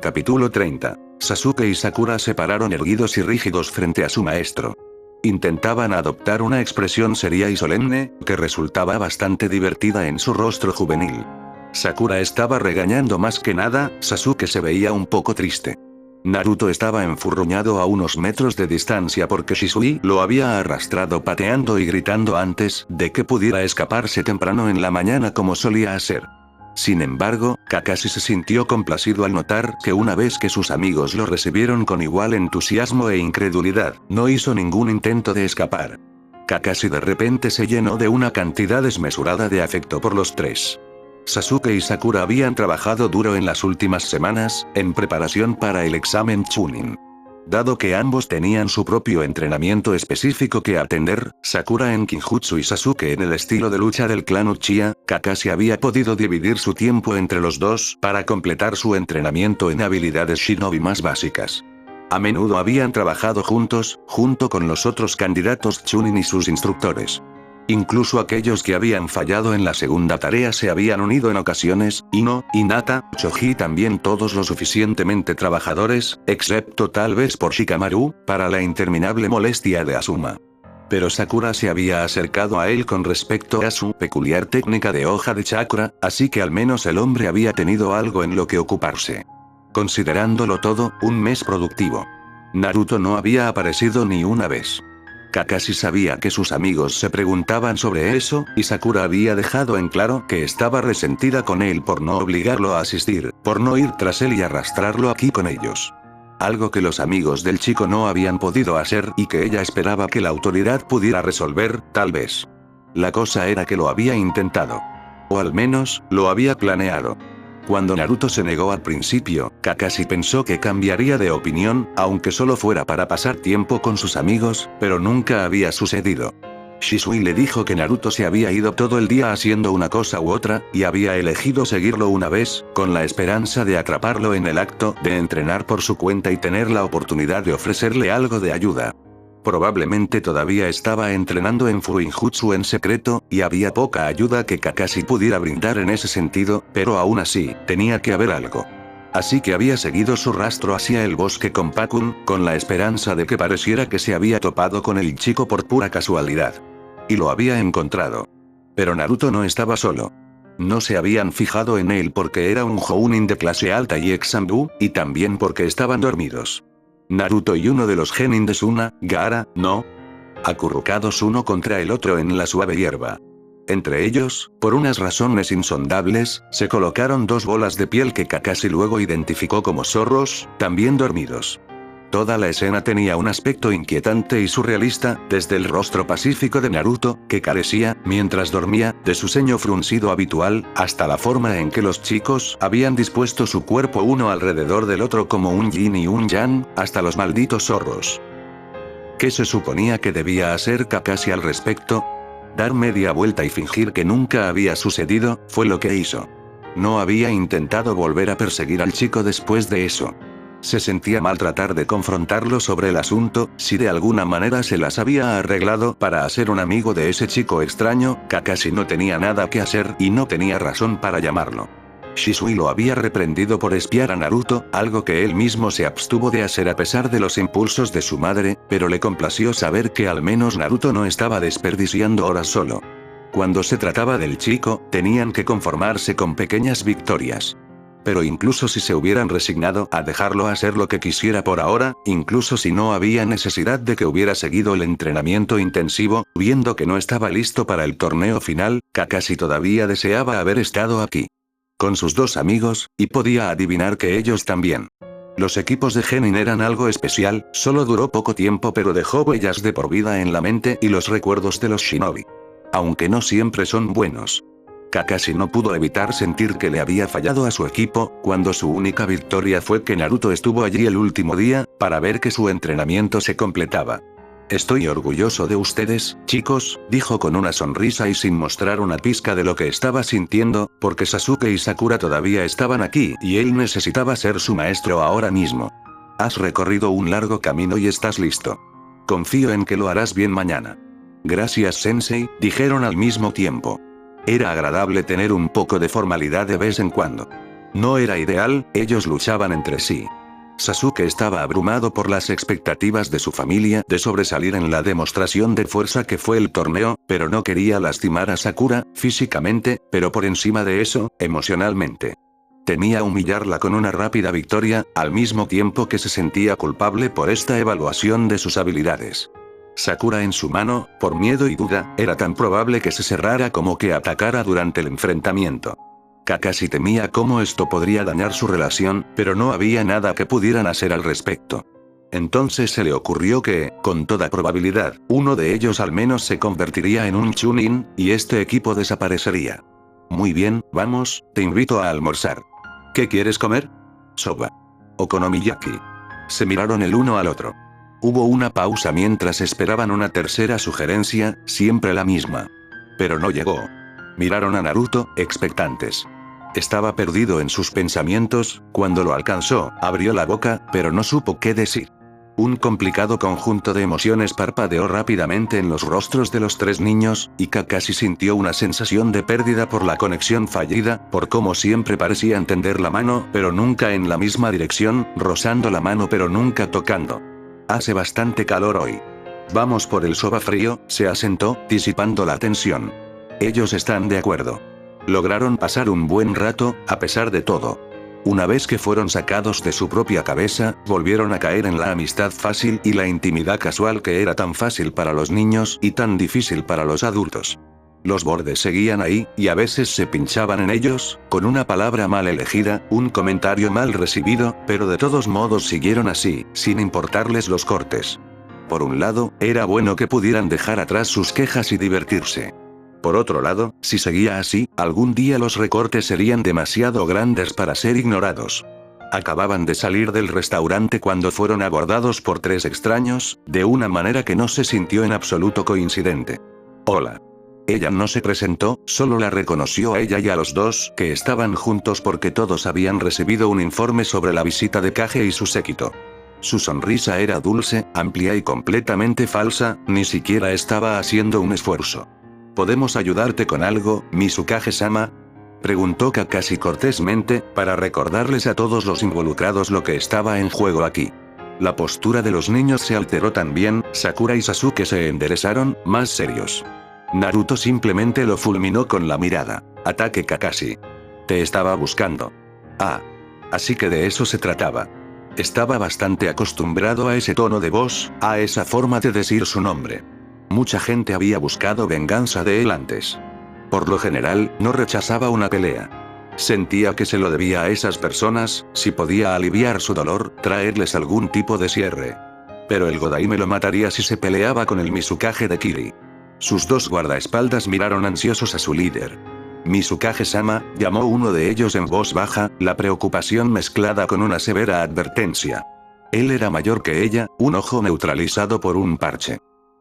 Capítulo 30. Sasuke y Sakura se pararon erguidos y rígidos frente a su maestro. Intentaban adoptar una expresión seria y solemne, que resultaba bastante divertida en su rostro juvenil. Sakura estaba regañando más que nada, Sasuke se veía un poco triste. Naruto estaba enfurruñado a unos metros de distancia porque Shisui lo había arrastrado pateando y gritando antes de que pudiera escaparse temprano en la mañana como solía hacer. Sin embargo, Kakashi se sintió complacido al notar que una vez que sus amigos lo recibieron con igual entusiasmo e incredulidad, no hizo ningún intento de escapar. Kakashi de repente se llenó de una cantidad desmesurada de afecto por los tres. Sasuke y Sakura habían trabajado duro en las últimas semanas, en preparación para el examen Chunin. Dado que ambos tenían su propio entrenamiento específico que atender, Sakura en Kinjutsu y Sasuke en el estilo de lucha del clan Uchiha, Kakashi había podido dividir su tiempo entre los dos para completar su entrenamiento en habilidades shinobi más básicas. A menudo habían trabajado juntos, junto con los otros candidatos Chunin y sus instructores. Incluso aquellos que habían fallado en la segunda tarea se habían unido en ocasiones, Ino, Hinata, Choji también todos lo suficientemente trabajadores, excepto tal vez por Shikamaru, para la interminable molestia de Asuma. Pero Sakura se había acercado a él con respecto a su peculiar técnica de hoja de chakra, así que al menos el hombre había tenido algo en lo que ocuparse. Considerándolo todo, un mes productivo. Naruto no había aparecido ni una vez. Kakashi sabía que sus amigos se preguntaban sobre eso, y Sakura había dejado en claro que estaba resentida con él por no obligarlo a asistir, por no ir tras él y arrastrarlo aquí con ellos. Algo que los amigos del chico no habían podido hacer y que ella esperaba que la autoridad pudiera resolver, tal vez. La cosa era que lo había intentado. O al menos, lo había planeado. Cuando Naruto se negó al principio, Kakashi pensó que cambiaría de opinión, aunque solo fuera para pasar tiempo con sus amigos, pero nunca había sucedido. Shisui le dijo que Naruto se había ido todo el día haciendo una cosa u otra, y había elegido seguirlo una vez, con la esperanza de atraparlo en el acto de entrenar por su cuenta y tener la oportunidad de ofrecerle algo de ayuda. Probablemente todavía estaba entrenando en Fuinjutsu en secreto, y había poca ayuda que Kakashi pudiera brindar en ese sentido, pero aún así, tenía que haber algo. Así que había seguido su rastro hacia el bosque con Pakun, con la esperanza de que pareciera que se había topado con el chico por pura casualidad. Y lo había encontrado. Pero Naruto no estaba solo. No se habían fijado en él porque era un Jounin de clase alta y ex-Sanbu, y también porque estaban dormidos. Naruto y uno de los genin de Suna, Gaara, no. Acurrucados uno contra el otro en la suave hierba. Entre ellos, por unas razones insondables, se colocaron dos bolas de piel que Kakashi luego identificó como zorros, también dormidos. Toda la escena tenía un aspecto inquietante y surrealista, desde el rostro pacífico de Naruto, que carecía, mientras dormía, de su ceño fruncido habitual, hasta la forma en que los chicos habían dispuesto su cuerpo uno alrededor del otro como un yin y un yang, hasta los malditos zorros. ¿Qué se suponía que debía hacer Kakashi al respecto? Dar media vuelta y fingir que nunca había sucedido, fue lo que hizo. No había intentado volver a perseguir al chico después de eso. Se sentía mal tratar de confrontarlo sobre el asunto, si de alguna manera se las había arreglado para hacer un amigo de ese chico extraño, Kakashi no tenía nada que hacer y no tenía razón para llamarlo. Shisui lo había reprendido por espiar a Naruto, algo que él mismo se abstuvo de hacer a pesar de los impulsos de su madre, pero le complació saber que al menos Naruto no estaba desperdiciando horas solo. Cuando se trataba del chico, tenían que conformarse con pequeñas victorias. Pero incluso si se hubieran resignado a dejarlo hacer lo que quisiera por ahora, incluso si no había necesidad de que hubiera seguido el entrenamiento intensivo, viendo que no estaba listo para el torneo final, Kakashi todavía deseaba haber estado aquí. Con sus dos amigos, y podía adivinar que ellos también. Los equipos de Genin eran algo especial, solo duró poco tiempo pero dejó huellas de por vida en la mente y los recuerdos de los shinobi. Aunque no siempre son buenos. Kakashi no pudo evitar sentir que le había fallado a su equipo, cuando su única victoria fue que Naruto estuvo allí el último día, para ver que su entrenamiento se completaba. Estoy orgulloso de ustedes, chicos, dijo con una sonrisa y sin mostrar una pizca de lo que estaba sintiendo, porque Sasuke y Sakura todavía estaban aquí y él necesitaba ser su maestro ahora mismo. Has recorrido un largo camino y estás listo. Confío en que lo harás bien mañana. Gracias, Sensei, dijeron al mismo tiempo. Era agradable tener un poco de formalidad de vez en cuando. No era ideal, ellos luchaban entre sí. Sasuke estaba abrumado por las expectativas de su familia de sobresalir en la demostración de fuerza que fue el torneo, pero no quería lastimar a Sakura, físicamente, pero por encima de eso, emocionalmente. Temía humillarla con una rápida victoria, al mismo tiempo que se sentía culpable por esta evaluación de sus habilidades. Sakura en su mano, por miedo y duda, era tan probable que se cerrara como que atacara durante el enfrentamiento. Kakashi temía cómo esto podría dañar su relación, pero no había nada que pudieran hacer al respecto. Entonces se le ocurrió que, con toda probabilidad, uno de ellos al menos se convertiría en un Chunin, y este equipo desaparecería. Muy bien, vamos, te invito a almorzar. ¿Qué quieres comer? Soba. Okonomiyaki. Se miraron el uno al otro. Hubo una pausa mientras esperaban una tercera sugerencia, siempre la misma. Pero no llegó. Miraron a Naruto, expectantes. Estaba perdido en sus pensamientos, cuando lo alcanzó, abrió la boca, pero no supo qué decir. Un complicado conjunto de emociones parpadeó rápidamente en los rostros de los tres niños, y Kakashi sintió una sensación de pérdida por la conexión fallida, por cómo siempre parecían tender la mano, pero nunca en la misma dirección, rozando la mano pero nunca tocando. Hace bastante calor hoy. Vamos por el soba frío, se asentó, disipando la tensión. Ellos están de acuerdo. Lograron pasar un buen rato, a pesar de todo. Una vez que fueron sacados de su propia cabeza, volvieron a caer en la amistad fácil y la intimidad casual que era tan fácil para los niños y tan difícil para los adultos. Los bordes seguían ahí, y a veces se pinchaban en ellos, con una palabra mal elegida, un comentario mal recibido, pero de todos modos siguieron así, sin importarles los cortes. Por un lado, era bueno que pudieran dejar atrás sus quejas y divertirse. Por otro lado, si seguía así, algún día los recortes serían demasiado grandes para ser ignorados. Acababan de salir del restaurante cuando fueron abordados por tres extraños, de una manera que no se sintió en absoluto coincidente. Hola. Ella no se presentó, solo la reconoció a ella y a los dos que estaban juntos porque todos habían recibido un informe sobre la visita de Kage y su séquito. Su sonrisa era dulce, amplia y completamente falsa, ni siquiera estaba haciendo un esfuerzo. ¿Podemos ayudarte con algo, Mizukage-sama? Preguntó Kakashi cortésmente, para recordarles a todos los involucrados lo que estaba en juego aquí. La postura de los niños se alteró también, Sakura y Sasuke se enderezaron, más serios. Naruto simplemente lo fulminó con la mirada. Ataque Kakashi. Te estaba buscando. Ah. Así que de eso se trataba. Estaba bastante acostumbrado a ese tono de voz, a esa forma de decir su nombre. Mucha gente había buscado venganza de él antes. Por lo general, no rechazaba una pelea. Sentía que se lo debía a esas personas, si podía aliviar su dolor, traerles algún tipo de cierre. Pero el Godaime lo mataría si se peleaba con el Mizukage de Kiri. Sus dos guardaespaldas miraron ansiosos a su líder. Mizukage-sama, llamó uno de ellos en voz baja, la preocupación mezclada con una severa advertencia. Él era mayor que ella, un ojo neutralizado por un parche.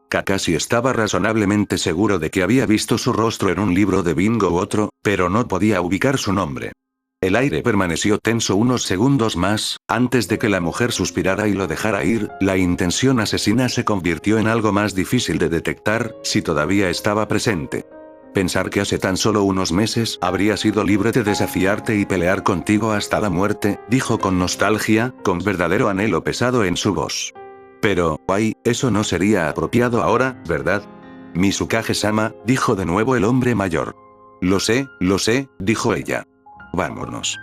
Kakashi estaba razonablemente seguro de que había visto su rostro en un libro de bingo u otro, pero no podía ubicar su nombre. El aire permaneció tenso unos segundos más, antes de que la mujer suspirara y lo dejara ir. La intención asesina se convirtió en algo más difícil de detectar, si todavía estaba presente. Pensar que hace tan solo unos meses habría sido libre de desafiarte y pelear contigo hasta la muerte, dijo con nostalgia, con verdadero anhelo pesado en su voz. Pero, ay, eso no sería apropiado ahora, ¿verdad? Mizukage-sama, dijo de nuevo el hombre mayor. Lo sé, dijo ella. Vámonos.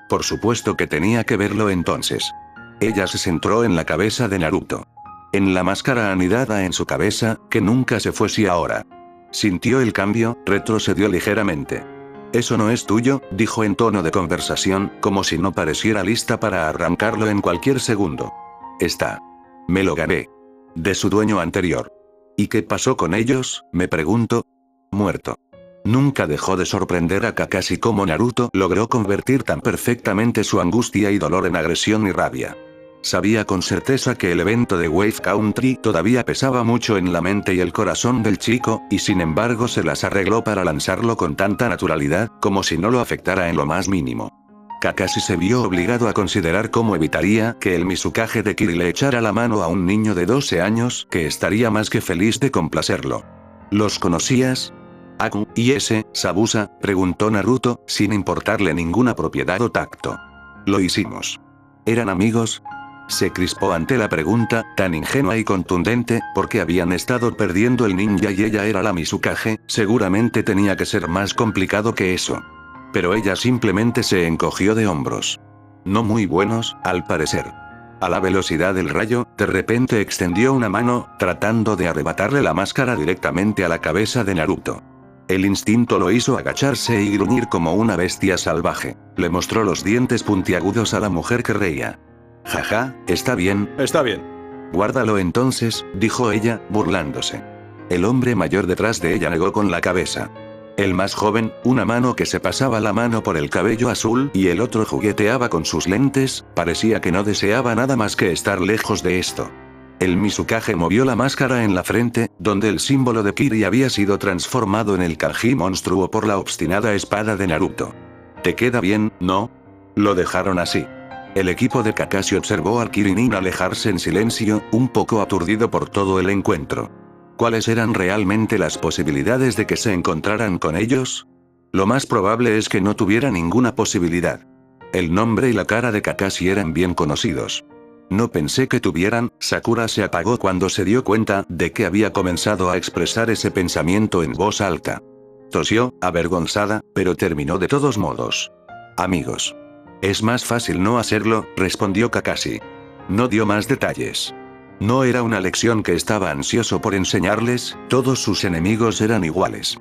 Por supuesto que tenía que verlo entonces. Ella se centró en la cabeza de Naruto. En la máscara anidada en su cabeza, que nunca se fue si ahora. Sintió el cambio, retrocedió ligeramente. Eso no es tuyo, dijo en tono de conversación, como si no pareciera lista para arrancarlo en cualquier segundo. Está. Me lo gané. De su dueño anterior. ¿Y qué pasó con ellos?, me pregunto. Muerto. Nunca dejó de sorprender a Kakashi cómo Naruto logró convertir tan perfectamente su angustia y dolor en agresión y rabia. Sabía con certeza que el evento de Wave Country todavía pesaba mucho en la mente y el corazón del chico, y sin embargo se las arregló para lanzarlo con tanta naturalidad, como si no lo afectara en lo más mínimo. Kakashi se vio obligado a considerar cómo evitaría que el Mizukage de Kiri le echara la mano a un niño de 12 años, que estaría más que feliz de complacerlo. ¿Los conocías? Aku, ¿y ese, Sabusa?, preguntó Naruto, sin importarle ninguna propiedad o tacto. Lo hicimos. ¿Eran amigos? Se crispó ante la pregunta, tan ingenua y contundente, porque habían estado perdiendo el ninja y ella era la Mizukage, seguramente tenía que ser más complicado que eso. Pero ella simplemente se encogió de hombros. No muy buenos, al parecer. A la velocidad del rayo, de repente extendió una mano, tratando de arrebatarle la máscara directamente a la cabeza de Naruto. El instinto lo hizo agacharse y gruñir como una bestia salvaje. Le mostró los dientes puntiagudos a la mujer que reía. Jaja, está bien. Está bien. Guárdalo entonces, dijo ella, burlándose. El hombre mayor detrás de ella negó con la cabeza. El más joven, una mano que se pasaba la mano por el cabello azul y el otro jugueteaba con sus lentes, parecía que no deseaba nada más que estar lejos de esto. El Mizukage movió la máscara en la frente, donde el símbolo de Kiri había sido transformado en el kanji monstruo por la obstinada espada de Naruto. ¿Te queda bien, no? Lo dejaron así. El equipo de Kakashi observó al Kirinin alejarse en silencio, un poco aturdido por todo el encuentro. ¿Cuáles eran realmente las posibilidades de que se encontraran con ellos? Lo más probable es que no tuviera ninguna posibilidad. El nombre y la cara de Kakashi eran bien conocidos. No pensé que tuvieran. Sakura se apagó cuando se dio cuenta de que había comenzado a expresar ese pensamiento en voz alta. Tosió, avergonzada, pero terminó de todos modos. Amigos. Es más fácil no hacerlo, respondió Kakashi. No dio más detalles. No era una lección que estaba ansioso por enseñarles, todos sus enemigos eran iguales.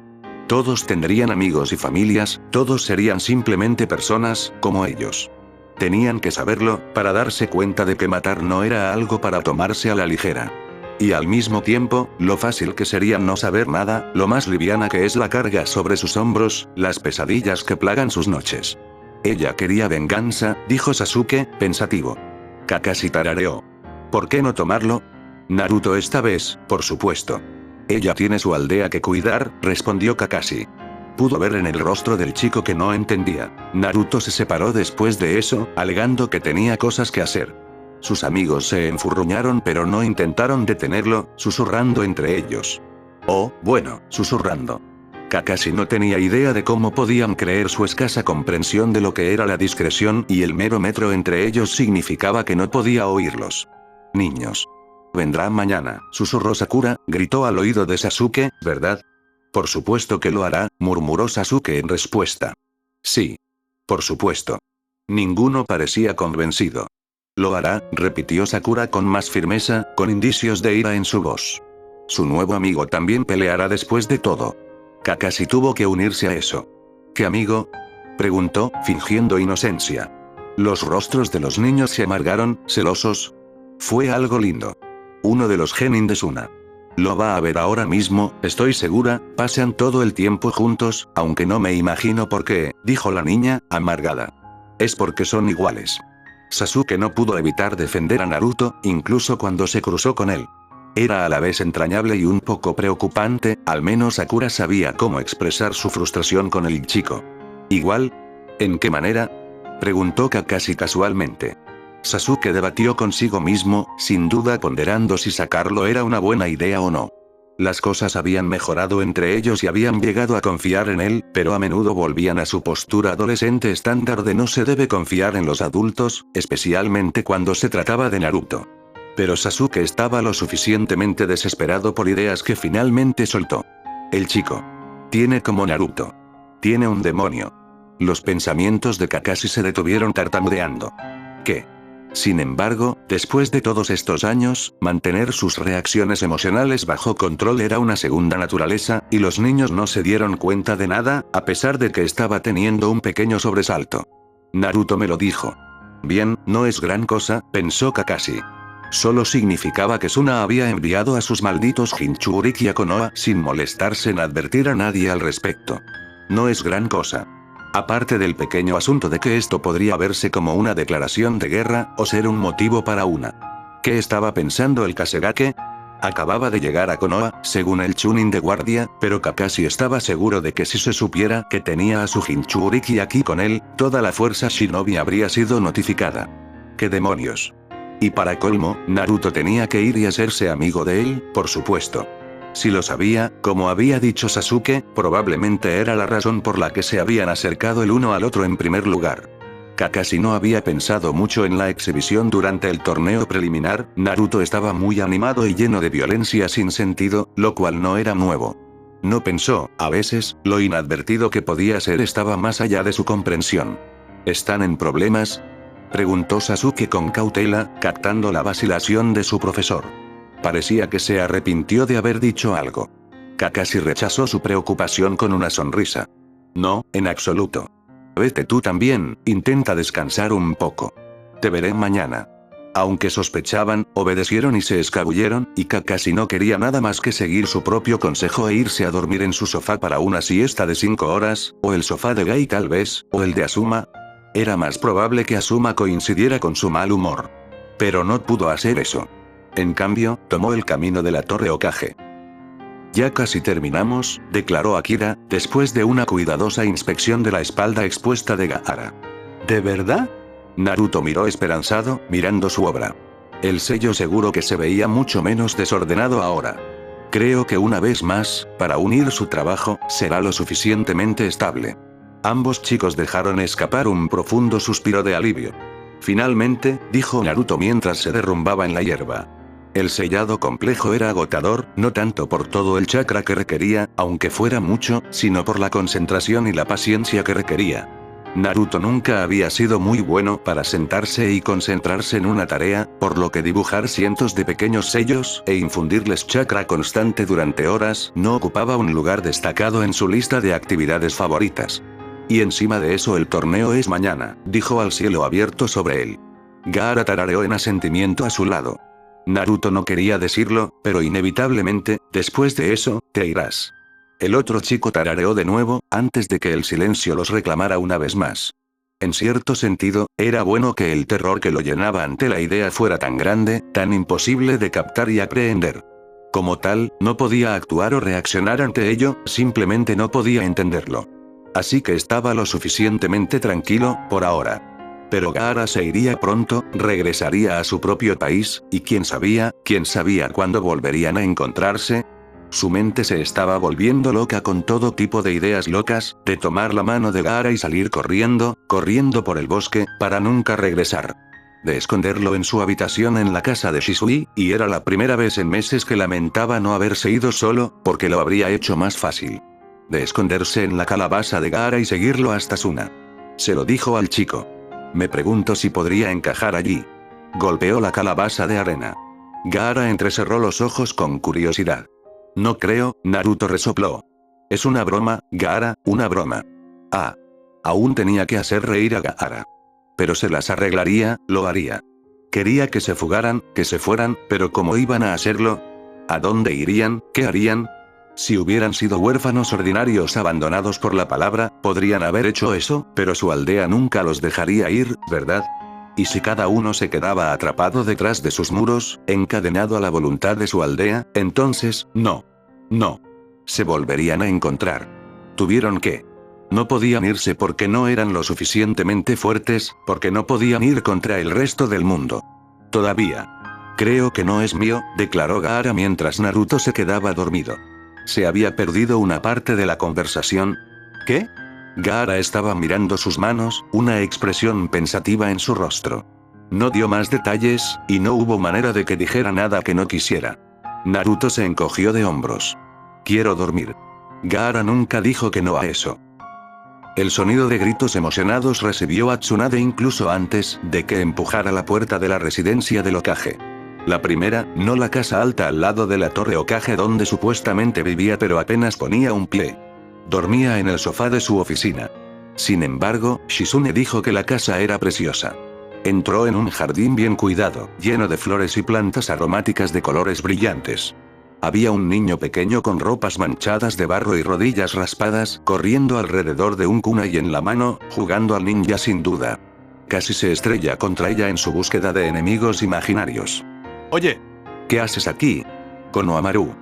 Todos tendrían amigos y familias, todos serían simplemente personas, como ellos. Tenían que saberlo, para darse cuenta de que matar no era algo para tomarse a la ligera. Y al mismo tiempo, lo fácil que sería no saber nada, lo más liviana que es la carga sobre sus hombros, las pesadillas que plagan sus noches. Ella quería venganza, dijo Sasuke, pensativo. Kakashi tarareó. ¿Por qué no tomarlo? Naruto esta vez, por supuesto. Ella tiene su aldea que cuidar, respondió Kakashi. Pudo ver en el rostro del chico que no entendía. Naruto se separó después de eso, alegando que tenía cosas que hacer. Sus amigos se enfurruñaron pero no intentaron detenerlo, susurrando entre ellos. Oh, bueno, susurrando. Kakashi no tenía idea de cómo podían creer su escasa comprensión de lo que era la discreción y el mero metro entre ellos significaba que no podía oírlos. Niños. Vendrá mañana, susurró Sakura, gritó al oído de Sasuke, ¿verdad? Por supuesto que lo hará, murmuró Sasuke en respuesta. Sí. Por supuesto. Ninguno parecía convencido. Lo hará, repitió Sakura con más firmeza, con indicios de ira en su voz. Su nuevo amigo también peleará después de todo. Kakashi tuvo que unirse a eso. ¿Qué amigo? Preguntó, fingiendo inocencia. Los rostros de los niños se amargaron, celosos. Fue algo lindo. Uno de los genin de Suna. Lo va a ver ahora mismo, estoy segura, pasan todo el tiempo juntos, aunque no me imagino por qué, dijo la niña, amargada. Es porque son iguales. Sasuke no pudo evitar defender a Naruto, incluso cuando se cruzó con él. Era a la vez entrañable y un poco preocupante, al menos Sakura sabía cómo expresar su frustración con el chico. ¿Igual? ¿En qué manera? Preguntó Kakashi casualmente. Sasuke debatió consigo mismo, sin duda ponderando si sacarlo era una buena idea o no. Las cosas habían mejorado entre ellos y habían llegado a confiar en él, pero a menudo volvían a su postura adolescente estándar de no se debe confiar en los adultos, especialmente cuando se trataba de Naruto. Pero Sasuke estaba lo suficientemente desesperado por ideas que finalmente soltó. El chico. Tiene como Naruto. Tiene un demonio. Los pensamientos de Kakashi se detuvieron tartamudeando. ¿Qué? Sin embargo, después de todos estos años, mantener sus reacciones emocionales bajo control era una segunda naturaleza, y los niños no se dieron cuenta de nada, a pesar de que estaba teniendo un pequeño sobresalto. Naruto me lo dijo. Bien, no es gran cosa, pensó Kakashi. Solo significaba que Suna había enviado a sus malditos Jinchuriki a Konoha sin molestarse en advertir a nadie al respecto. No es gran cosa. Aparte del pequeño asunto de que esto podría verse como una declaración de guerra, o ser un motivo para una. ¿Qué estaba pensando el Kasegake? Acababa de llegar a Konoha, según el Chunin de guardia, pero Kakashi estaba seguro de que si se supiera que tenía a su Jinchuriki aquí con él, toda la fuerza shinobi habría sido notificada. ¿Qué demonios? Y para colmo, Naruto tenía que ir y hacerse amigo de él, por supuesto. Si lo sabía, como había dicho Sasuke, probablemente era la razón por la que se habían acercado el uno al otro en primer lugar. Kakashi no había pensado mucho en la exhibición durante el torneo preliminar. Naruto estaba muy animado y lleno de violencia sin sentido, lo cual no era nuevo. No pensó, a veces, lo inadvertido que podía ser estaba más allá de su comprensión. ¿Están en problemas?, preguntó Sasuke con cautela, captando la vacilación de su profesor. Parecía que se arrepintió de haber dicho algo. Kakashi rechazó su preocupación con una sonrisa. No, en absoluto. Vete tú también, intenta descansar un poco. Te veré mañana. Aunque sospechaban, obedecieron y se escabulleron, y Kakashi no quería nada más que seguir su propio consejo e irse a dormir en su sofá para una siesta de 5 horas, o el sofá de Gai tal vez, o el de Asuma. Era más probable que Asuma coincidiera con su mal humor. Pero no pudo hacer eso. En cambio, tomó el camino de la Torre Hokage. Ya casi terminamos, declaró Akira, después de una cuidadosa inspección de la espalda expuesta de Gaara. ¿De verdad? Naruto miró esperanzado, mirando su obra. El sello seguro que se veía mucho menos desordenado ahora. Creo que una vez más, para unir su trabajo, será lo suficientemente estable. Ambos chicos dejaron escapar un profundo suspiro de alivio. Finalmente, dijo Naruto mientras se derrumbaba en la hierba. El sellado complejo era agotador, no tanto por todo el chakra que requería, aunque fuera mucho, sino por la concentración y la paciencia que requería. Naruto nunca había sido muy bueno para sentarse y concentrarse en una tarea, por lo que dibujar cientos de pequeños sellos e infundirles chakra constante durante horas no ocupaba un lugar destacado en su lista de actividades favoritas. Y encima de eso el torneo es mañana, dijo al cielo abierto sobre él. Gaara tarareó en asentimiento a su lado. Naruto no quería decirlo, pero inevitablemente, después de eso, te irás. El otro chico tarareó de nuevo, antes de que el silencio los reclamara una vez más. En cierto sentido, era bueno que el terror que lo llenaba ante la idea fuera tan grande, tan imposible de captar y aprehender. Como tal, no podía actuar o reaccionar ante ello, simplemente no podía entenderlo. Así que estaba lo suficientemente tranquilo, por ahora. Pero Gaara se iría pronto, regresaría a su propio país, y quién sabía cuándo volverían a encontrarse. Su mente se estaba volviendo loca con todo tipo de ideas locas, de tomar la mano de Gaara y salir corriendo por el bosque, para nunca regresar. De esconderlo en su habitación en la casa de Shisui, y era la primera vez en meses que lamentaba no haberse ido solo, porque lo habría hecho más fácil. De esconderse en la calabaza de Gaara y seguirlo hasta Suna. Se lo dijo al chico. Me pregunto si podría encajar allí. Golpeó la calabaza de arena. Gaara entrecerró los ojos con curiosidad. No creo, Naruto resopló. Es una broma, Gaara, una broma. Ah. Aún tenía que hacer reír a Gaara. Pero se las arreglaría, lo haría. Quería que se fugaran, que se fueran, pero ¿cómo iban a hacerlo? ¿A dónde irían? ¿Qué harían? Si hubieran sido huérfanos ordinarios abandonados por la palabra, podrían haber hecho eso, pero su aldea nunca los dejaría ir, ¿verdad? Y si cada uno se quedaba atrapado detrás de sus muros, encadenado a la voluntad de su aldea, entonces, no. No. Se volverían a encontrar. Tuvieron que. No podían irse porque no eran lo suficientemente fuertes, porque no podían ir contra el resto del mundo. Todavía. Creo que no es mío, declaró Gaara mientras Naruto se quedaba dormido. Se había perdido una parte de la conversación. ¿Qué? Gaara estaba mirando sus manos, una expresión pensativa en su rostro. No dio más detalles, y no hubo manera de que dijera nada que no quisiera. Naruto se encogió de hombros. Quiero dormir. Gaara nunca dijo que no a eso. El sonido de gritos emocionados recibió a Tsunade incluso antes de que empujara la puerta de la residencia del Hokage. La primera, no la casa alta al lado de la Torre Hokage donde supuestamente vivía pero apenas ponía un pie. Dormía en el sofá de su oficina. Sin embargo, Shizune dijo que la casa era preciosa. Entró en un jardín bien cuidado, lleno de flores y plantas aromáticas de colores brillantes. Había un niño pequeño con ropas manchadas de barro y rodillas raspadas, corriendo alrededor de un kunai en la mano, jugando al ninja sin duda. Casi se estrella contra ella en su búsqueda de enemigos imaginarios. Oye, ¿qué haces aquí? Konohamaru.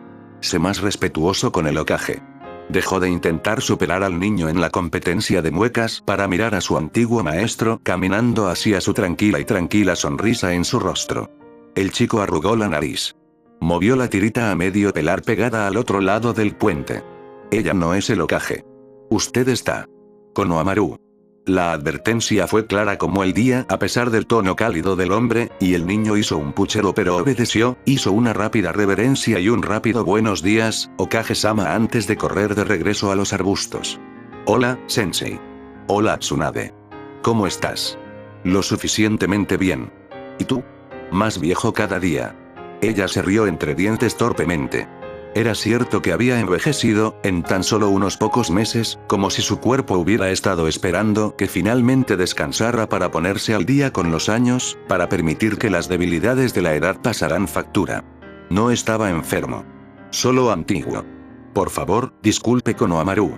Sé más respetuoso con el Hokage. Dejó de intentar superar al niño en la competencia de muecas para mirar a su antiguo maestro caminando hacia su tranquila sonrisa en su rostro. El chico arrugó la nariz. Movió la tirita a medio pelar pegada al otro lado del puente. Ella no es el Hokage. Usted está. Konohamaru. La advertencia fue clara como el día a pesar del tono cálido del hombre, y el niño hizo un puchero pero obedeció, hizo una rápida reverencia y un rápido buenos días, Hokage-sama antes de correr de regreso a los arbustos. Hola, Sensei. Hola, Tsunade. ¿Cómo estás? Lo suficientemente bien. ¿Y tú? Más viejo cada día. Ella se rió entre dientes torpemente. Era cierto que había envejecido, en tan solo unos pocos meses, como si su cuerpo hubiera estado esperando que finalmente descansara para ponerse al día con los años, para permitir que las debilidades de la edad pasaran factura. No estaba enfermo. Solo antiguo. Por favor, disculpe Konohamaru.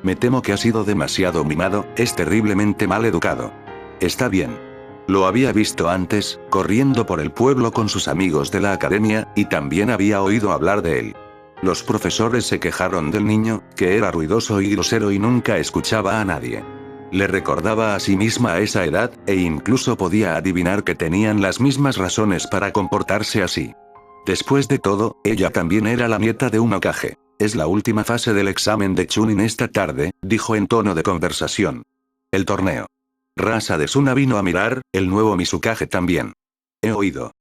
Me temo que ha sido demasiado mimado, es terriblemente mal educado. Está bien. Lo había visto antes, corriendo por el pueblo con sus amigos de la academia, y también había oído hablar de él. Los profesores se quejaron del niño, que era ruidoso y grosero y nunca escuchaba a nadie. Le recordaba a sí misma a esa edad, e incluso podía adivinar que tenían las mismas razones para comportarse así. Después de todo, ella también era la nieta de un Hokage. Es la última fase del examen de Chunin esta tarde, dijo en tono de conversación. El torneo. Rasa de Suna vino a mirar, el nuevo Mizukage también. He oído.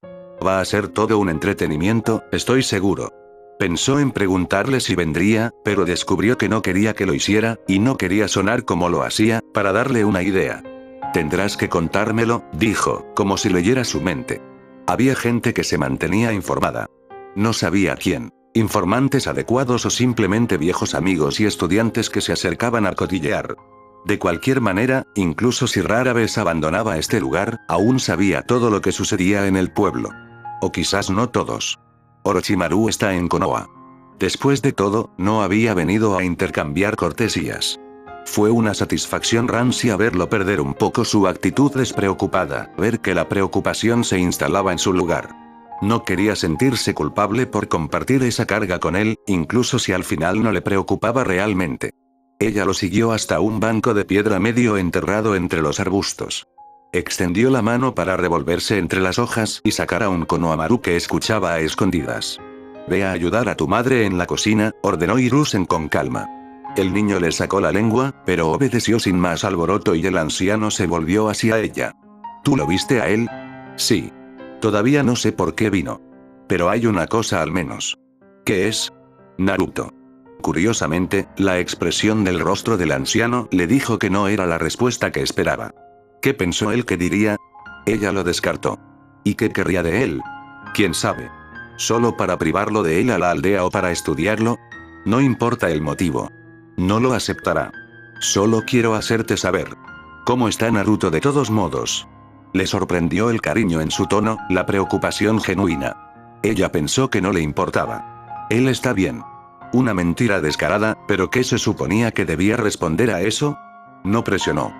Va a ser todo un entretenimiento, estoy seguro. Pensó en preguntarle si vendría, pero descubrió que no quería que lo hiciera, y no quería sonar como lo hacía, para darle una idea. Tendrás que contármelo, dijo, como si leyera su mente. Había gente que se mantenía informada. No sabía quién. Informantes adecuados o simplemente viejos amigos y estudiantes que se acercaban a cotillear. De cualquier manera, incluso si rara vez abandonaba este lugar, aún sabía todo lo que sucedía en el pueblo. O quizás no todos. Orochimaru está en Konoha. Después de todo, no había venido a intercambiar cortesías. Fue una satisfacción rancia verlo perder un poco su actitud despreocupada, ver que la preocupación se instalaba en su lugar. No quería sentirse culpable por compartir esa carga con él, incluso si al final no le preocupaba realmente. Ella lo siguió hasta un banco de piedra medio enterrado entre los arbustos. Extendió la mano para revolverse entre las hojas y sacar a un Konohamaru que escuchaba a escondidas. Ve a ayudar a tu madre en la cocina, ordenó Hiruzen con calma. El niño le sacó la lengua, pero obedeció sin más alboroto y el anciano se volvió hacia ella. ¿Tú lo viste a él? Sí. Todavía no sé por qué vino. Pero hay una cosa al menos. ¿Qué es? Naruto. Curiosamente, la expresión del rostro del anciano le dijo que no era la respuesta que esperaba. ¿Qué pensó él que diría? Ella lo descartó. ¿Y qué querría de él? ¿Quién sabe? ¿Solo para privarlo de él a la aldea o para estudiarlo? No importa el motivo. No lo aceptará. Solo quiero hacerte saber. ¿Cómo está Naruto de todos modos? Le sorprendió el cariño en su tono, la preocupación genuina. Ella pensó que no le importaba. Él está bien. Una mentira descarada, pero ¿qué se suponía que debía responder a eso? No presionó.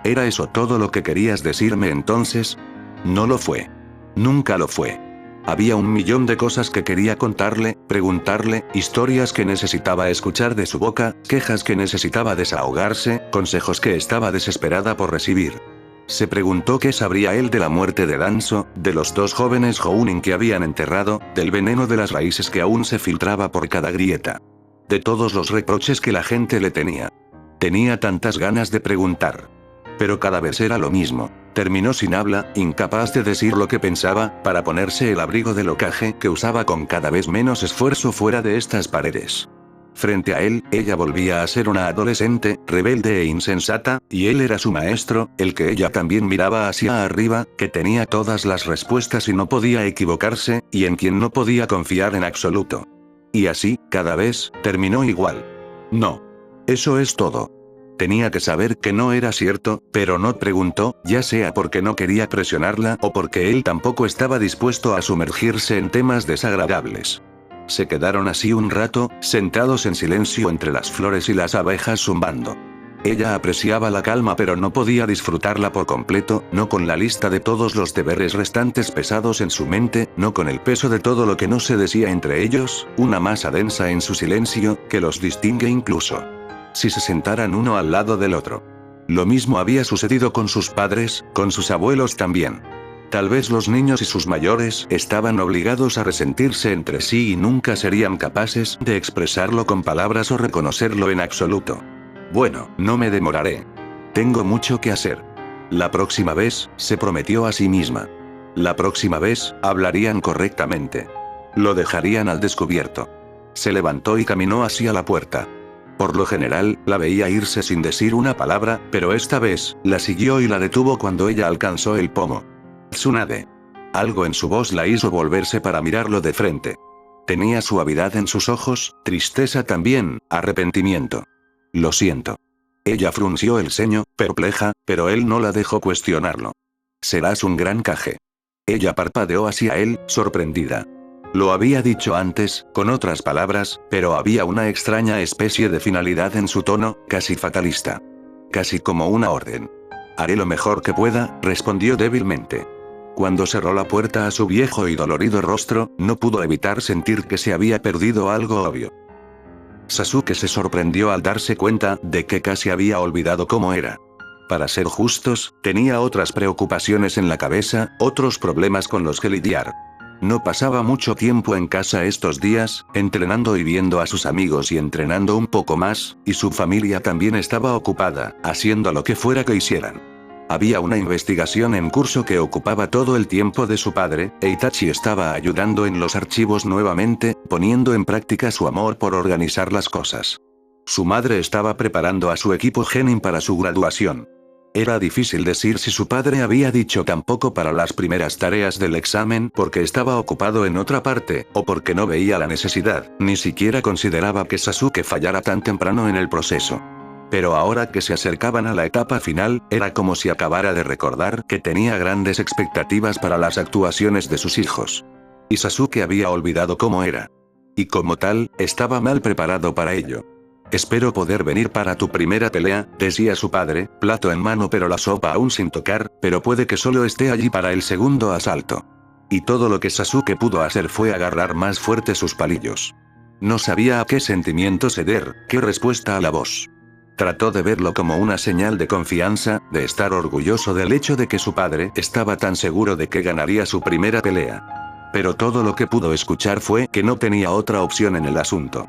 ¿Era eso todo lo que querías decirme entonces? No lo fue. Nunca lo fue. Había un millón de cosas que quería contarle, preguntarle, historias que necesitaba escuchar de su boca, quejas que necesitaba desahogarse, consejos que estaba desesperada por recibir. Se preguntó qué sabría él de la muerte de Danzo, de los dos jóvenes Jounin que habían enterrado, del veneno de las raíces que aún se filtraba por cada grieta. De todos los reproches que la gente le tenía. Tenía tantas ganas de preguntar. Pero cada vez era lo mismo. Terminó sin habla, incapaz de decir lo que pensaba, para ponerse el abrigo del Hokage que usaba con cada vez menos esfuerzo fuera de estas paredes. Frente a él, ella volvía a ser una adolescente, rebelde e insensata, y él era su maestro, el que ella también miraba hacia arriba, que tenía todas las respuestas y no podía equivocarse, y en quien no podía confiar en absoluto. Y así, cada vez, terminó igual. No. Eso es todo. Tenía que saber que no era cierto, pero no preguntó, ya sea porque no quería presionarla o porque él tampoco estaba dispuesto a sumergirse en temas desagradables. Se quedaron así un rato, sentados en silencio entre las flores y las abejas zumbando. Ella apreciaba la calma pero no podía disfrutarla por completo, no con la lista de todos los deberes restantes pesados en su mente, no con el peso de todo lo que no se decía entre ellos, una masa densa en su silencio, que los distingue incluso si se sentaran uno al lado del otro. Lo mismo había sucedido con sus padres, con sus abuelos también. Tal vez los niños y sus mayores estaban obligados a resentirse entre sí y nunca serían capaces de expresarlo con palabras o reconocerlo en absoluto. Bueno, no me demoraré. Tengo mucho que hacer. La próxima vez, se prometió a sí misma. La próxima vez, hablarían correctamente. Lo dejarían al descubierto. Se levantó y caminó hacia la puerta. Por lo general, la veía irse sin decir una palabra, pero esta vez, la siguió y la detuvo cuando ella alcanzó el pomo. Tsunade. Algo en su voz la hizo volverse para mirarlo de frente. Tenía suavidad en sus ojos, tristeza también, arrepentimiento. Lo siento. Ella frunció el ceño, perpleja, pero él no la dejó cuestionarlo. Serás un gran caje. Ella parpadeó hacia él, sorprendida. Lo había dicho antes, con otras palabras, pero había una extraña especie de finalidad en su tono, casi fatalista. Casi como una orden. Haré lo mejor que pueda, respondió débilmente. Cuando cerró la puerta a su viejo y dolorido rostro, no pudo evitar sentir que se había perdido algo obvio. Sasuke se sorprendió al darse cuenta de que casi había olvidado cómo era. Para ser justos, tenía otras preocupaciones en la cabeza, otros problemas con los que lidiar. No pasaba mucho tiempo en casa estos días, entrenando y viendo a sus amigos y entrenando un poco más, y su familia también estaba ocupada, haciendo lo que fuera que hicieran. Había una investigación en curso que ocupaba todo el tiempo de su padre, e Itachi estaba ayudando en los archivos nuevamente, poniendo en práctica su amor por organizar las cosas. Su madre estaba preparando a su equipo Genin para su graduación. Era difícil decir si su padre había dicho tampoco para las primeras tareas del examen porque estaba ocupado en otra parte, o porque no veía la necesidad, ni siquiera consideraba que Sasuke fallara tan temprano en el proceso. Pero ahora que se acercaban a la etapa final, era como si acabara de recordar que tenía grandes expectativas para las actuaciones de sus hijos. Y Sasuke había olvidado cómo era. Y como tal, estaba mal preparado para ello. Espero poder venir para tu primera pelea, decía su padre, plato en mano pero la sopa aún sin tocar, pero puede que solo esté allí para el segundo asalto. Y todo lo que Sasuke pudo hacer fue agarrar más fuerte sus palillos. No sabía a qué sentimiento ceder, qué respuesta a la voz. Trató de verlo como una señal de confianza, de estar orgulloso del hecho de que su padre estaba tan seguro de que ganaría su primera pelea. Pero todo lo que pudo escuchar fue que no tenía otra opción en el asunto.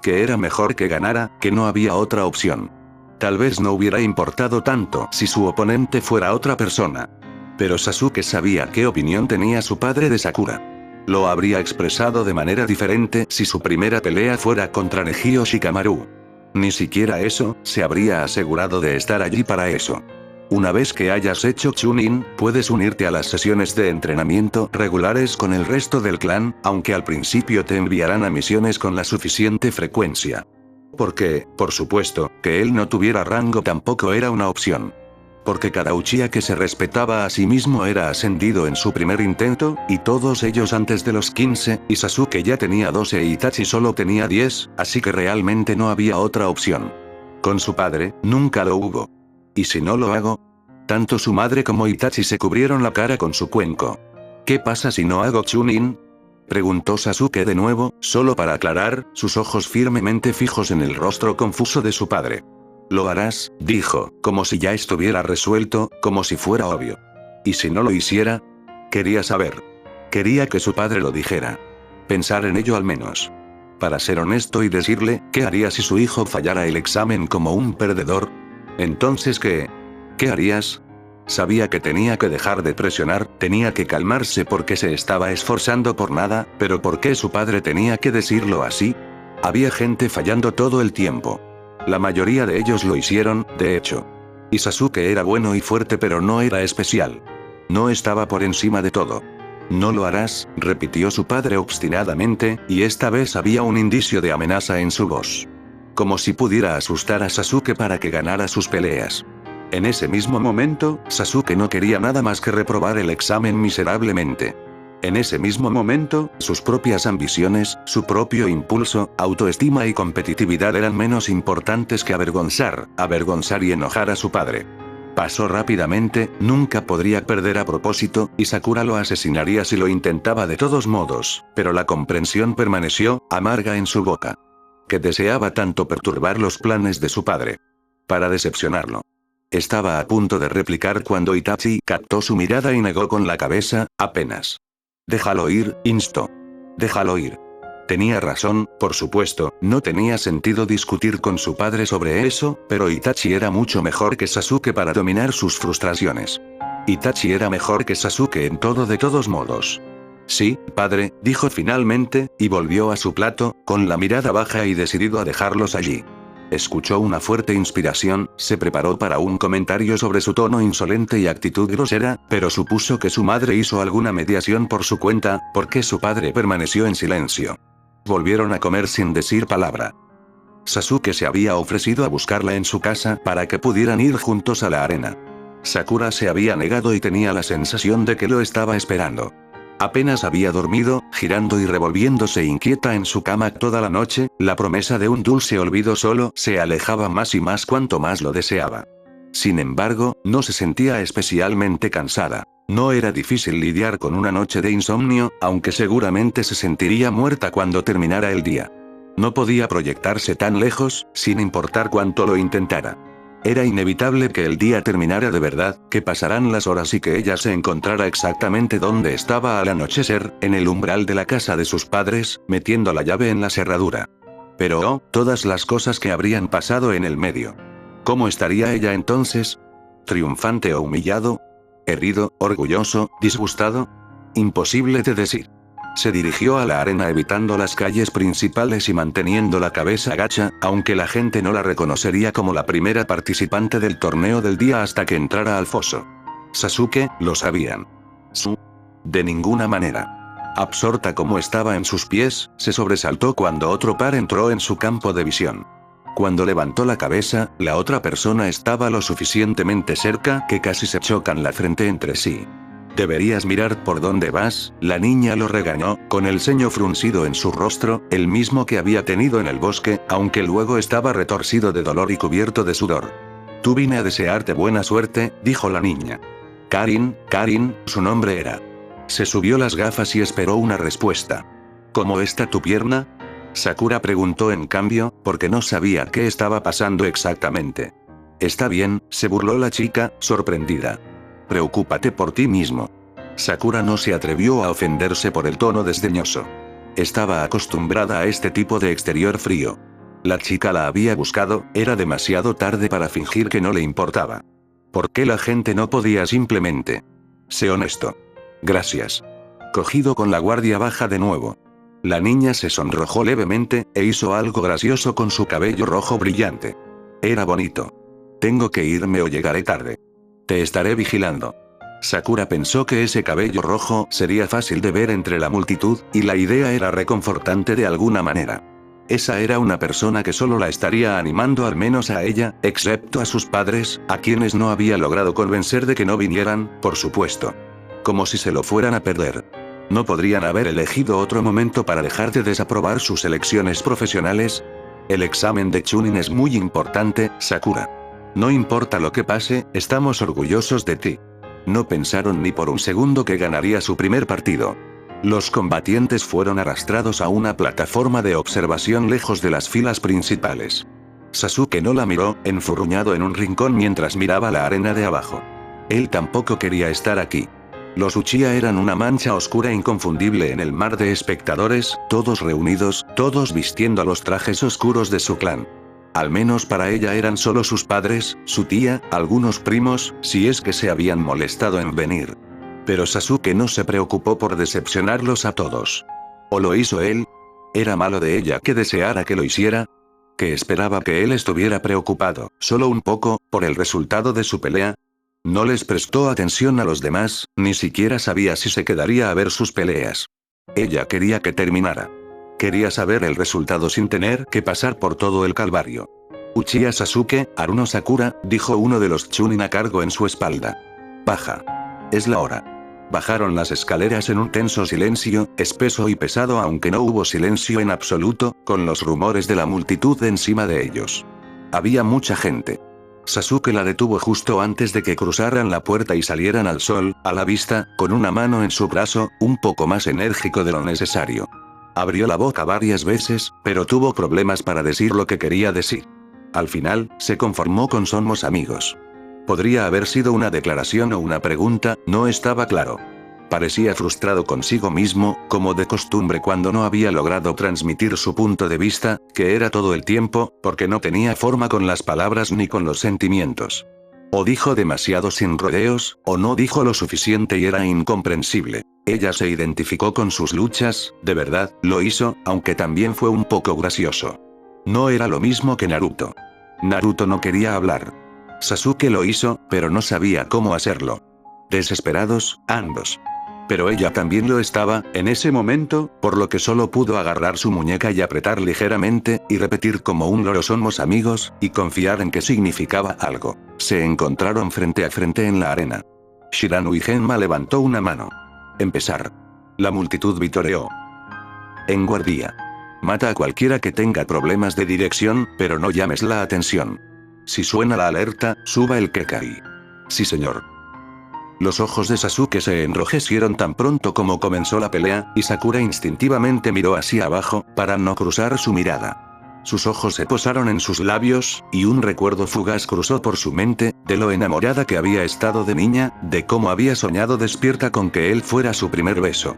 Que era mejor que ganara, que no había otra opción. Tal vez no hubiera importado tanto si su oponente fuera otra persona. Pero Sasuke sabía qué opinión tenía su padre de Sakura. Lo habría expresado de manera diferente si su primera pelea fuera contra Neji o Shikamaru. Ni siquiera eso, se habría asegurado de estar allí para eso. Una vez que hayas hecho Chunin, puedes unirte a las sesiones de entrenamiento regulares con el resto del clan, aunque al principio te enviarán a misiones con la suficiente frecuencia. Porque, por supuesto, que él no tuviera rango tampoco era una opción. Porque cada Uchiha que se respetaba a sí mismo era ascendido en su primer intento, y todos ellos antes de los 15, y Sasuke ya tenía 12 y Itachi solo tenía 10, así que realmente no había otra opción. Con su padre, nunca lo hubo. ¿Y si no lo hago? Tanto su madre como Itachi se cubrieron la cara con su cuenco. ¿Qué pasa si no hago Chunin? Preguntó Sasuke de nuevo, solo para aclarar, sus ojos firmemente fijos en el rostro confuso de su padre. Lo harás, dijo, como si ya estuviera resuelto, como si fuera obvio. ¿Y si no lo hiciera? Quería saber. Quería que su padre lo dijera. Pensar en ello al menos. Para ser honesto y decirle, ¿qué haría si su hijo fallara el examen como un perdedor? Entonces, ¿qué harías? Sabía que tenía que dejar de presionar, tenía que calmarse porque se estaba esforzando por nada, pero ¿por qué su padre tenía que decirlo así? Había gente fallando todo el tiempo. La mayoría de ellos lo hicieron, de hecho. Y Sasuke era bueno y fuerte pero no era especial. No estaba por encima de todo. No lo harás, repitió su padre obstinadamente, y esta vez había un indicio de amenaza en su voz. Como si pudiera asustar a Sasuke para que ganara sus peleas. En ese mismo momento, Sasuke no quería nada más que reprobar el examen miserablemente. En ese mismo momento, sus propias ambiciones, su propio impulso, autoestima y competitividad eran menos importantes que avergonzar y enojar a su padre. Pasó rápidamente, nunca podría perder a propósito, y Sakura lo asesinaría si lo intentaba de todos modos, pero la comprensión permaneció, amarga en su boca. Que deseaba tanto perturbar los planes de su padre. Para decepcionarlo. Estaba a punto de replicar cuando Itachi captó su mirada y negó con la cabeza, apenas. Déjalo ir, instó. Déjalo ir. Tenía razón, por supuesto, no tenía sentido discutir con su padre sobre eso, pero Itachi era mucho mejor que Sasuke para dominar sus frustraciones. Itachi era mejor que Sasuke en todo de todos modos. Sí, padre, dijo finalmente, y volvió a su plato, con la mirada baja y decidido a dejarlos allí. Escuchó una fuerte inspiración, se preparó para un comentario sobre su tono insolente y actitud grosera, pero supuso que su madre hizo alguna mediación por su cuenta, porque su padre permaneció en silencio. Volvieron a comer sin decir palabra. Sasuke se había ofrecido a buscarla en su casa para que pudieran ir juntos a la arena. Sakura se había negado y tenía la sensación de que lo estaba esperando. Apenas había dormido, girando y revolviéndose inquieta en su cama toda la noche, la promesa de un dulce olvido solo se alejaba más y más cuanto más lo deseaba. Sin embargo, no se sentía especialmente cansada. No era difícil lidiar con una noche de insomnio, aunque seguramente se sentiría muerta cuando terminara el día. No podía proyectarse tan lejos, sin importar cuánto lo intentara. Era inevitable que el día terminara de verdad, que pasaran las horas y que ella se encontrara exactamente donde estaba al anochecer, en el umbral de la casa de sus padres, metiendo la llave en la cerradura. Pero oh, todas las cosas que habrían pasado en el medio. ¿Cómo estaría ella entonces? ¿Triunfante o humillado? ¿Herido, orgulloso, disgustado? Imposible de decir. Se dirigió a la arena evitando las calles principales y manteniendo la cabeza gacha, aunque la gente no la reconocería como la primera participante del torneo del día hasta que entrara al foso. Sasuke, lo sabían. De ninguna manera. Absorta como estaba en sus pies, se sobresaltó cuando otro par entró en su campo de visión. Cuando levantó la cabeza, la otra persona estaba lo suficientemente cerca que casi se chocan la frente entre sí. Deberías mirar por dónde vas, la niña lo regañó, con el ceño fruncido en su rostro, el mismo que había tenido en el bosque, aunque luego estaba retorcido de dolor y cubierto de sudor. Tú vine a desearte buena suerte, dijo la niña. Karin, su nombre era. Se subió las gafas y esperó una respuesta. ¿Cómo está tu pierna? Sakura preguntó en cambio, porque no sabía qué estaba pasando exactamente. Está bien, se burló la chica, sorprendida. Preocúpate por ti mismo. Sakura no se atrevió a ofenderse por el tono desdeñoso. Estaba acostumbrada a este tipo de exterior frío. La chica la había buscado, era demasiado tarde para fingir que no le importaba. ¿Por qué la gente no podía simplemente? Sé honesto. Gracias. Cogido con la guardia baja de nuevo. La niña se sonrojó levemente, e hizo algo gracioso con su cabello rojo brillante. Era bonito. Tengo que irme o llegaré tarde. Te estaré vigilando. Sakura pensó que ese cabello rojo sería fácil de ver entre la multitud, y la idea era reconfortante de alguna manera. Esa era una persona que solo la estaría animando al menos a ella, excepto a sus padres, a quienes no había logrado convencer de que no vinieran, por supuesto. Como si se lo fueran a perder. ¿No podrían haber elegido otro momento para dejar de desaprobar sus elecciones profesionales? El examen de Chunin es muy importante, Sakura. No importa lo que pase, estamos orgullosos de ti. No pensaron ni por un segundo que ganaría su primer partido. Los combatientes fueron arrastrados a una plataforma de observación lejos de las filas principales. Sasuke no la miró, enfurruñado en un rincón mientras miraba la arena de abajo. Él tampoco quería estar aquí. Los Uchiha eran una mancha oscura inconfundible en el mar de espectadores, todos reunidos, todos vistiendo los trajes oscuros de su clan. Al menos para ella eran solo sus padres, su tía, algunos primos, si es que se habían molestado en venir. Pero Sasuke no se preocupó por decepcionarlos a todos. ¿O lo hizo él? ¿Era malo de ella que deseara que lo hiciera? ¿Que esperaba que él estuviera preocupado, solo un poco, por el resultado de su pelea? No les prestó atención a los demás, ni siquiera sabía si se quedaría a ver sus peleas. Ella quería que terminara. Quería saber el resultado sin tener que pasar por todo el calvario. Uchiha Sasuke, Aruno Sakura, dijo uno de los Chunin a cargo en su espalda. Baja. Es la hora. Bajaron las escaleras en un tenso silencio, espeso y pesado aunque no hubo silencio en absoluto, con los rumores de la multitud encima de ellos. Había mucha gente. Sasuke la detuvo justo antes de que cruzaran la puerta y salieran al sol, a la vista, con una mano en su brazo, un poco más enérgico de lo necesario. Abrió la boca varias veces, pero tuvo problemas para decir lo que quería decir. Al final, se conformó con "somos amigos". Podría haber sido una declaración o una pregunta, no estaba claro. Parecía frustrado consigo mismo, como de costumbre cuando no había logrado transmitir su punto de vista, que era todo el tiempo, porque no tenía forma con las palabras ni con los sentimientos. O dijo demasiado sin rodeos, o no dijo lo suficiente y era incomprensible. Ella se identificó con sus luchas, de verdad, lo hizo, aunque también fue un poco gracioso. No era lo mismo que Naruto. Naruto no quería hablar. Sasuke lo hizo, pero no sabía cómo hacerlo. Desesperados, ambos. Pero ella también lo estaba, en ese momento, por lo que solo pudo agarrar su muñeca y apretar ligeramente, y repetir como un loro somos amigos, y confiar en que significaba algo. Se encontraron frente a frente en la arena. Shirano y Genma levantó una mano. Empezar. La multitud vitoreó. En guardia. Mata a cualquiera que tenga problemas de dirección, pero no llames la atención. Si suena la alerta, suba el Kekai. Sí señor. Los ojos de Sasuke se enrojecieron tan pronto como comenzó la pelea, y Sakura instintivamente miró hacia abajo, para no cruzar su mirada. Sus ojos se posaron en sus labios, y un recuerdo fugaz cruzó por su mente, de lo enamorada que había estado de niña, de cómo había soñado despierta con que él fuera su primer beso.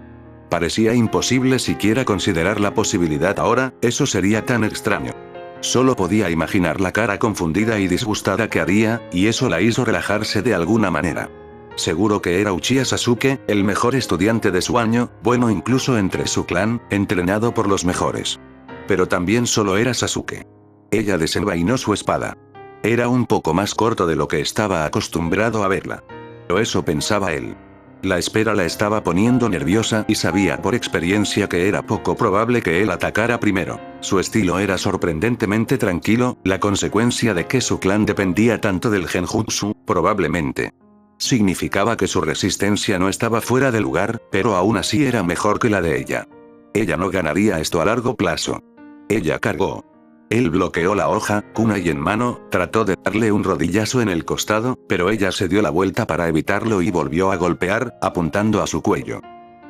Parecía imposible siquiera considerar la posibilidad ahora, eso sería tan extraño. Solo podía imaginar la cara confundida y disgustada que haría, y eso la hizo relajarse de alguna manera. Seguro que era Uchiha Sasuke, el mejor estudiante de su año, bueno incluso entre su clan, entrenado por los mejores. Pero también solo era Sasuke. Ella desenvainó su espada. Era un poco más corto de lo que estaba acostumbrado a verla. Pero eso pensaba él. La espera la estaba poniendo nerviosa y sabía por experiencia que era poco probable que él atacara primero. Su estilo era sorprendentemente tranquilo, la consecuencia de que su clan dependía tanto del genjutsu, probablemente. Significaba que su resistencia no estaba fuera de lugar, pero aún así era mejor que la de ella. Ella no ganaría esto a largo plazo. Ella cargó. Él bloqueó la hoja, kunai en mano, trató de darle un rodillazo en el costado, pero ella se dio la vuelta para evitarlo y volvió a golpear, apuntando a su cuello.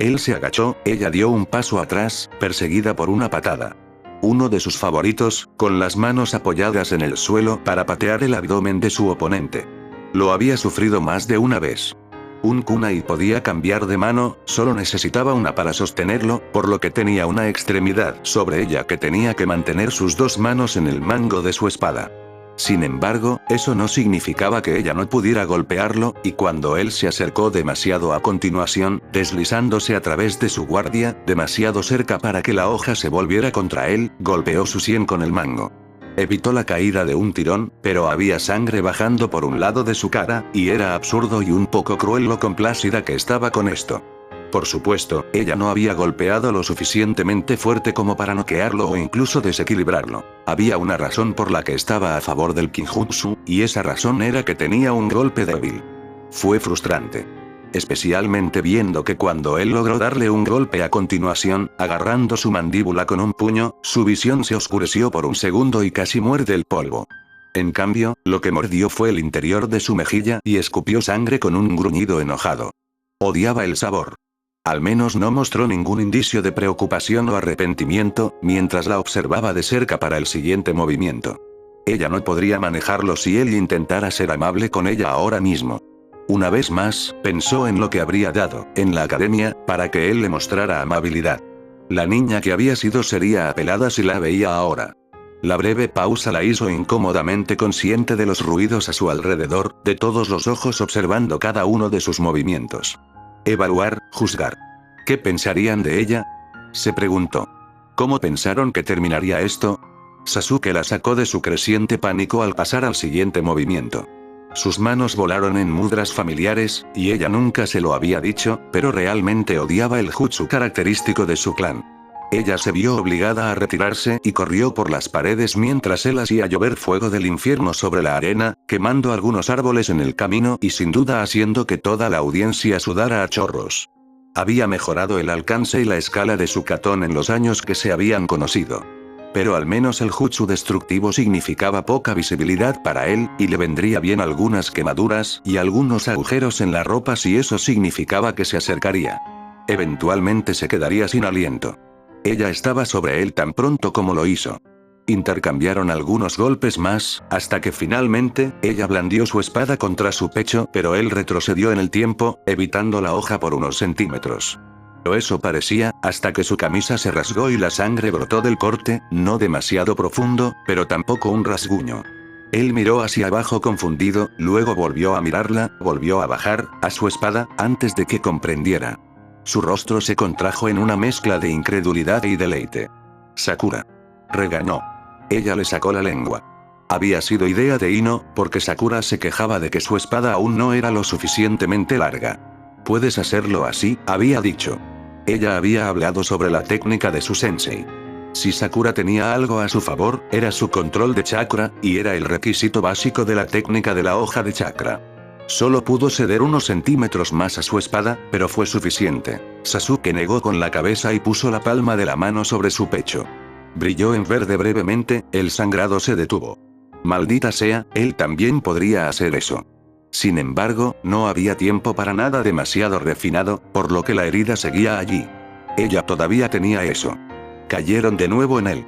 Él se agachó, ella dio un paso atrás, perseguida por una patada. Uno de sus favoritos, con las manos apoyadas en el suelo para patear el abdomen de su oponente. Lo había sufrido más de una vez. Un kunai podía cambiar de mano, solo necesitaba una para sostenerlo, por lo que tenía una extremidad sobre ella que tenía que mantener sus dos manos en el mango de su espada. Sin embargo, eso no significaba que ella no pudiera golpearlo, y cuando él se acercó demasiado a continuación, deslizándose a través de su guardia, demasiado cerca para que la hoja se volviera contra él, golpeó su sien con el mango. Evitó la caída de un tirón, pero había sangre bajando por un lado de su cara, y era absurdo y un poco cruel lo complacida que estaba con esto. Por supuesto, ella no había golpeado lo suficientemente fuerte como para noquearlo o incluso desequilibrarlo. Había una razón por la que estaba a favor del Kinjutsu, y esa razón era que tenía un golpe débil. Fue frustrante. Especialmente viendo que cuando él logró darle un golpe a continuación, agarrando su mandíbula con un puño, su visión se oscureció por un segundo y casi muerde el polvo. En cambio, lo que mordió fue el interior de su mejilla y escupió sangre con un gruñido enojado. Odiaba el sabor. Al menos no mostró ningún indicio de preocupación o arrepentimiento, mientras la observaba de cerca para el siguiente movimiento. Ella no podría manejarlo si él intentara ser amable con ella ahora mismo. Una vez más, pensó en lo que habría dado, en la academia, para que él le mostrara amabilidad. La niña que había sido sería apelada si la veía ahora. La breve pausa la hizo incómodamente consciente de los ruidos a su alrededor, de todos los ojos observando cada uno de sus movimientos. Evaluar, juzgar. ¿Qué pensarían de ella? Se preguntó. ¿Cómo pensaron que terminaría esto? Sasuke la sacó de su creciente pánico al pasar al siguiente movimiento. Sus manos volaron en mudras familiares, y ella nunca se lo había dicho, pero realmente odiaba el jutsu característico de su clan. Ella se vio obligada a retirarse y corrió por las paredes mientras él hacía llover fuego del infierno sobre la arena, quemando algunos árboles en el camino y sin duda haciendo que toda la audiencia sudara a chorros. Había mejorado el alcance y la escala de su katón en los años que se habían conocido. Pero al menos el jutsu destructivo significaba poca visibilidad para él, y le vendría bien algunas quemaduras y algunos agujeros en la ropa si eso significaba que se acercaría. Eventualmente se quedaría sin aliento. Ella estaba sobre él tan pronto como lo hizo. Intercambiaron algunos golpes más, hasta que finalmente, ella blandió su espada contra su pecho, pero él retrocedió en el tiempo, evitando la hoja por unos centímetros. O eso parecía, hasta que su camisa se rasgó y la sangre brotó del corte, no demasiado profundo, pero tampoco un rasguño. Él miró hacia abajo confundido, luego volvió a mirarla, volvió a bajar, a su espada, antes de que comprendiera. Su rostro se contrajo en una mezcla de incredulidad y deleite. Sakura. Regañó. Ella le sacó la lengua. Había sido idea de Ino, porque Sakura se quejaba de que su espada aún no era lo suficientemente larga. Puedes hacerlo así, había dicho. Ella había hablado sobre la técnica de su sensei. Si Sakura tenía algo a su favor, era su control de chakra, y era el requisito básico de la técnica de la hoja de chakra. Solo pudo ceder unos centímetros más a su espada, pero fue suficiente. Sasuke negó con la cabeza y puso la palma de la mano sobre su pecho. Brilló en verde brevemente, el sangrado se detuvo. Maldita sea, él también podría hacer eso. Sin embargo, no había tiempo para nada demasiado refinado, por lo que la herida seguía allí. Ella todavía tenía eso. Cayeron de nuevo en él.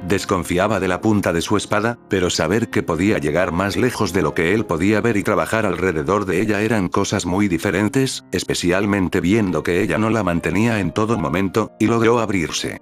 Desconfiaba de la punta de su espada, pero saber que podía llegar más lejos de lo que él podía ver y trabajar alrededor de ella eran cosas muy diferentes, especialmente viendo que ella no la mantenía en todo momento, y logró abrirse.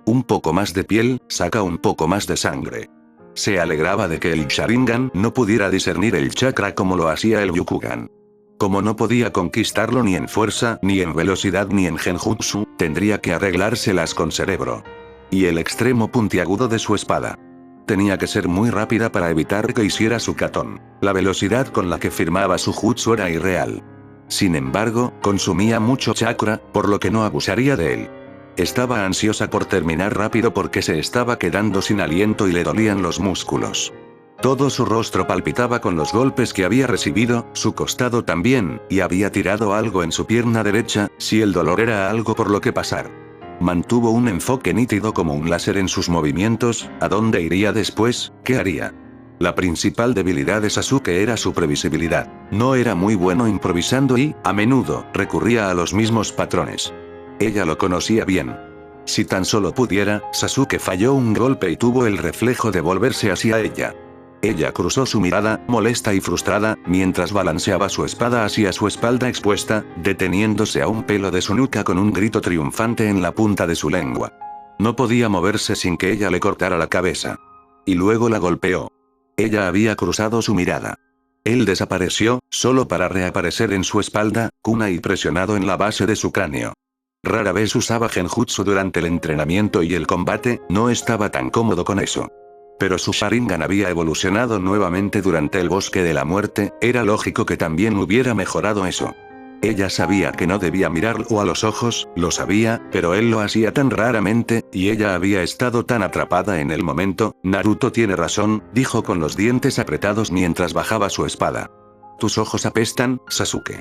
Un poco más de piel, saca un poco más de sangre. Se alegraba de que el Sharingan no pudiera discernir el chakra como lo hacía el Byakugan. Como no podía conquistarlo ni en fuerza, ni en velocidad ni en genjutsu, tendría que arreglárselas con cerebro. Y el extremo puntiagudo de su espada. Tenía que ser muy rápida para evitar que hiciera su katón. La velocidad con la que firmaba su jutsu era irreal. Sin embargo, consumía mucho chakra, por lo que no abusaría de él. Estaba ansiosa por terminar rápido porque se estaba quedando sin aliento y le dolían los músculos. Todo su rostro palpitaba con los golpes que había recibido, su costado también, y había tirado algo en su pierna derecha, si el dolor era algo por lo que pasar. Mantuvo un enfoque nítido como un láser en sus movimientos, ¿a dónde iría después? ¿Qué haría? La principal debilidad de Sasuke era su previsibilidad. No era muy bueno improvisando y, a menudo, recurría a los mismos patrones. Ella lo conocía bien. Si tan solo pudiera, Sasuke falló un golpe y tuvo el reflejo de volverse hacia ella. Ella cruzó su mirada, molesta y frustrada, mientras balanceaba su espada hacia su espalda expuesta, deteniéndose a un pelo de su nuca con un grito triunfante en la punta de su lengua. No podía moverse sin que ella le cortara la cabeza. Y luego la golpeó. Ella había cruzado su mirada. Él desapareció, solo para reaparecer en su espalda, kunai presionado en la base de su cráneo. Rara vez usaba genjutsu durante el entrenamiento y el combate, no estaba tan cómodo con eso. Pero su Sharingan había evolucionado nuevamente durante el bosque de la muerte, era lógico que también hubiera mejorado eso. Ella sabía que no debía mirarlo a los ojos, lo sabía, pero él lo hacía tan raramente, y ella había estado tan atrapada en el momento. Naruto tiene razón, dijo con los dientes apretados mientras bajaba su espada. Tus ojos apestan, Sasuke.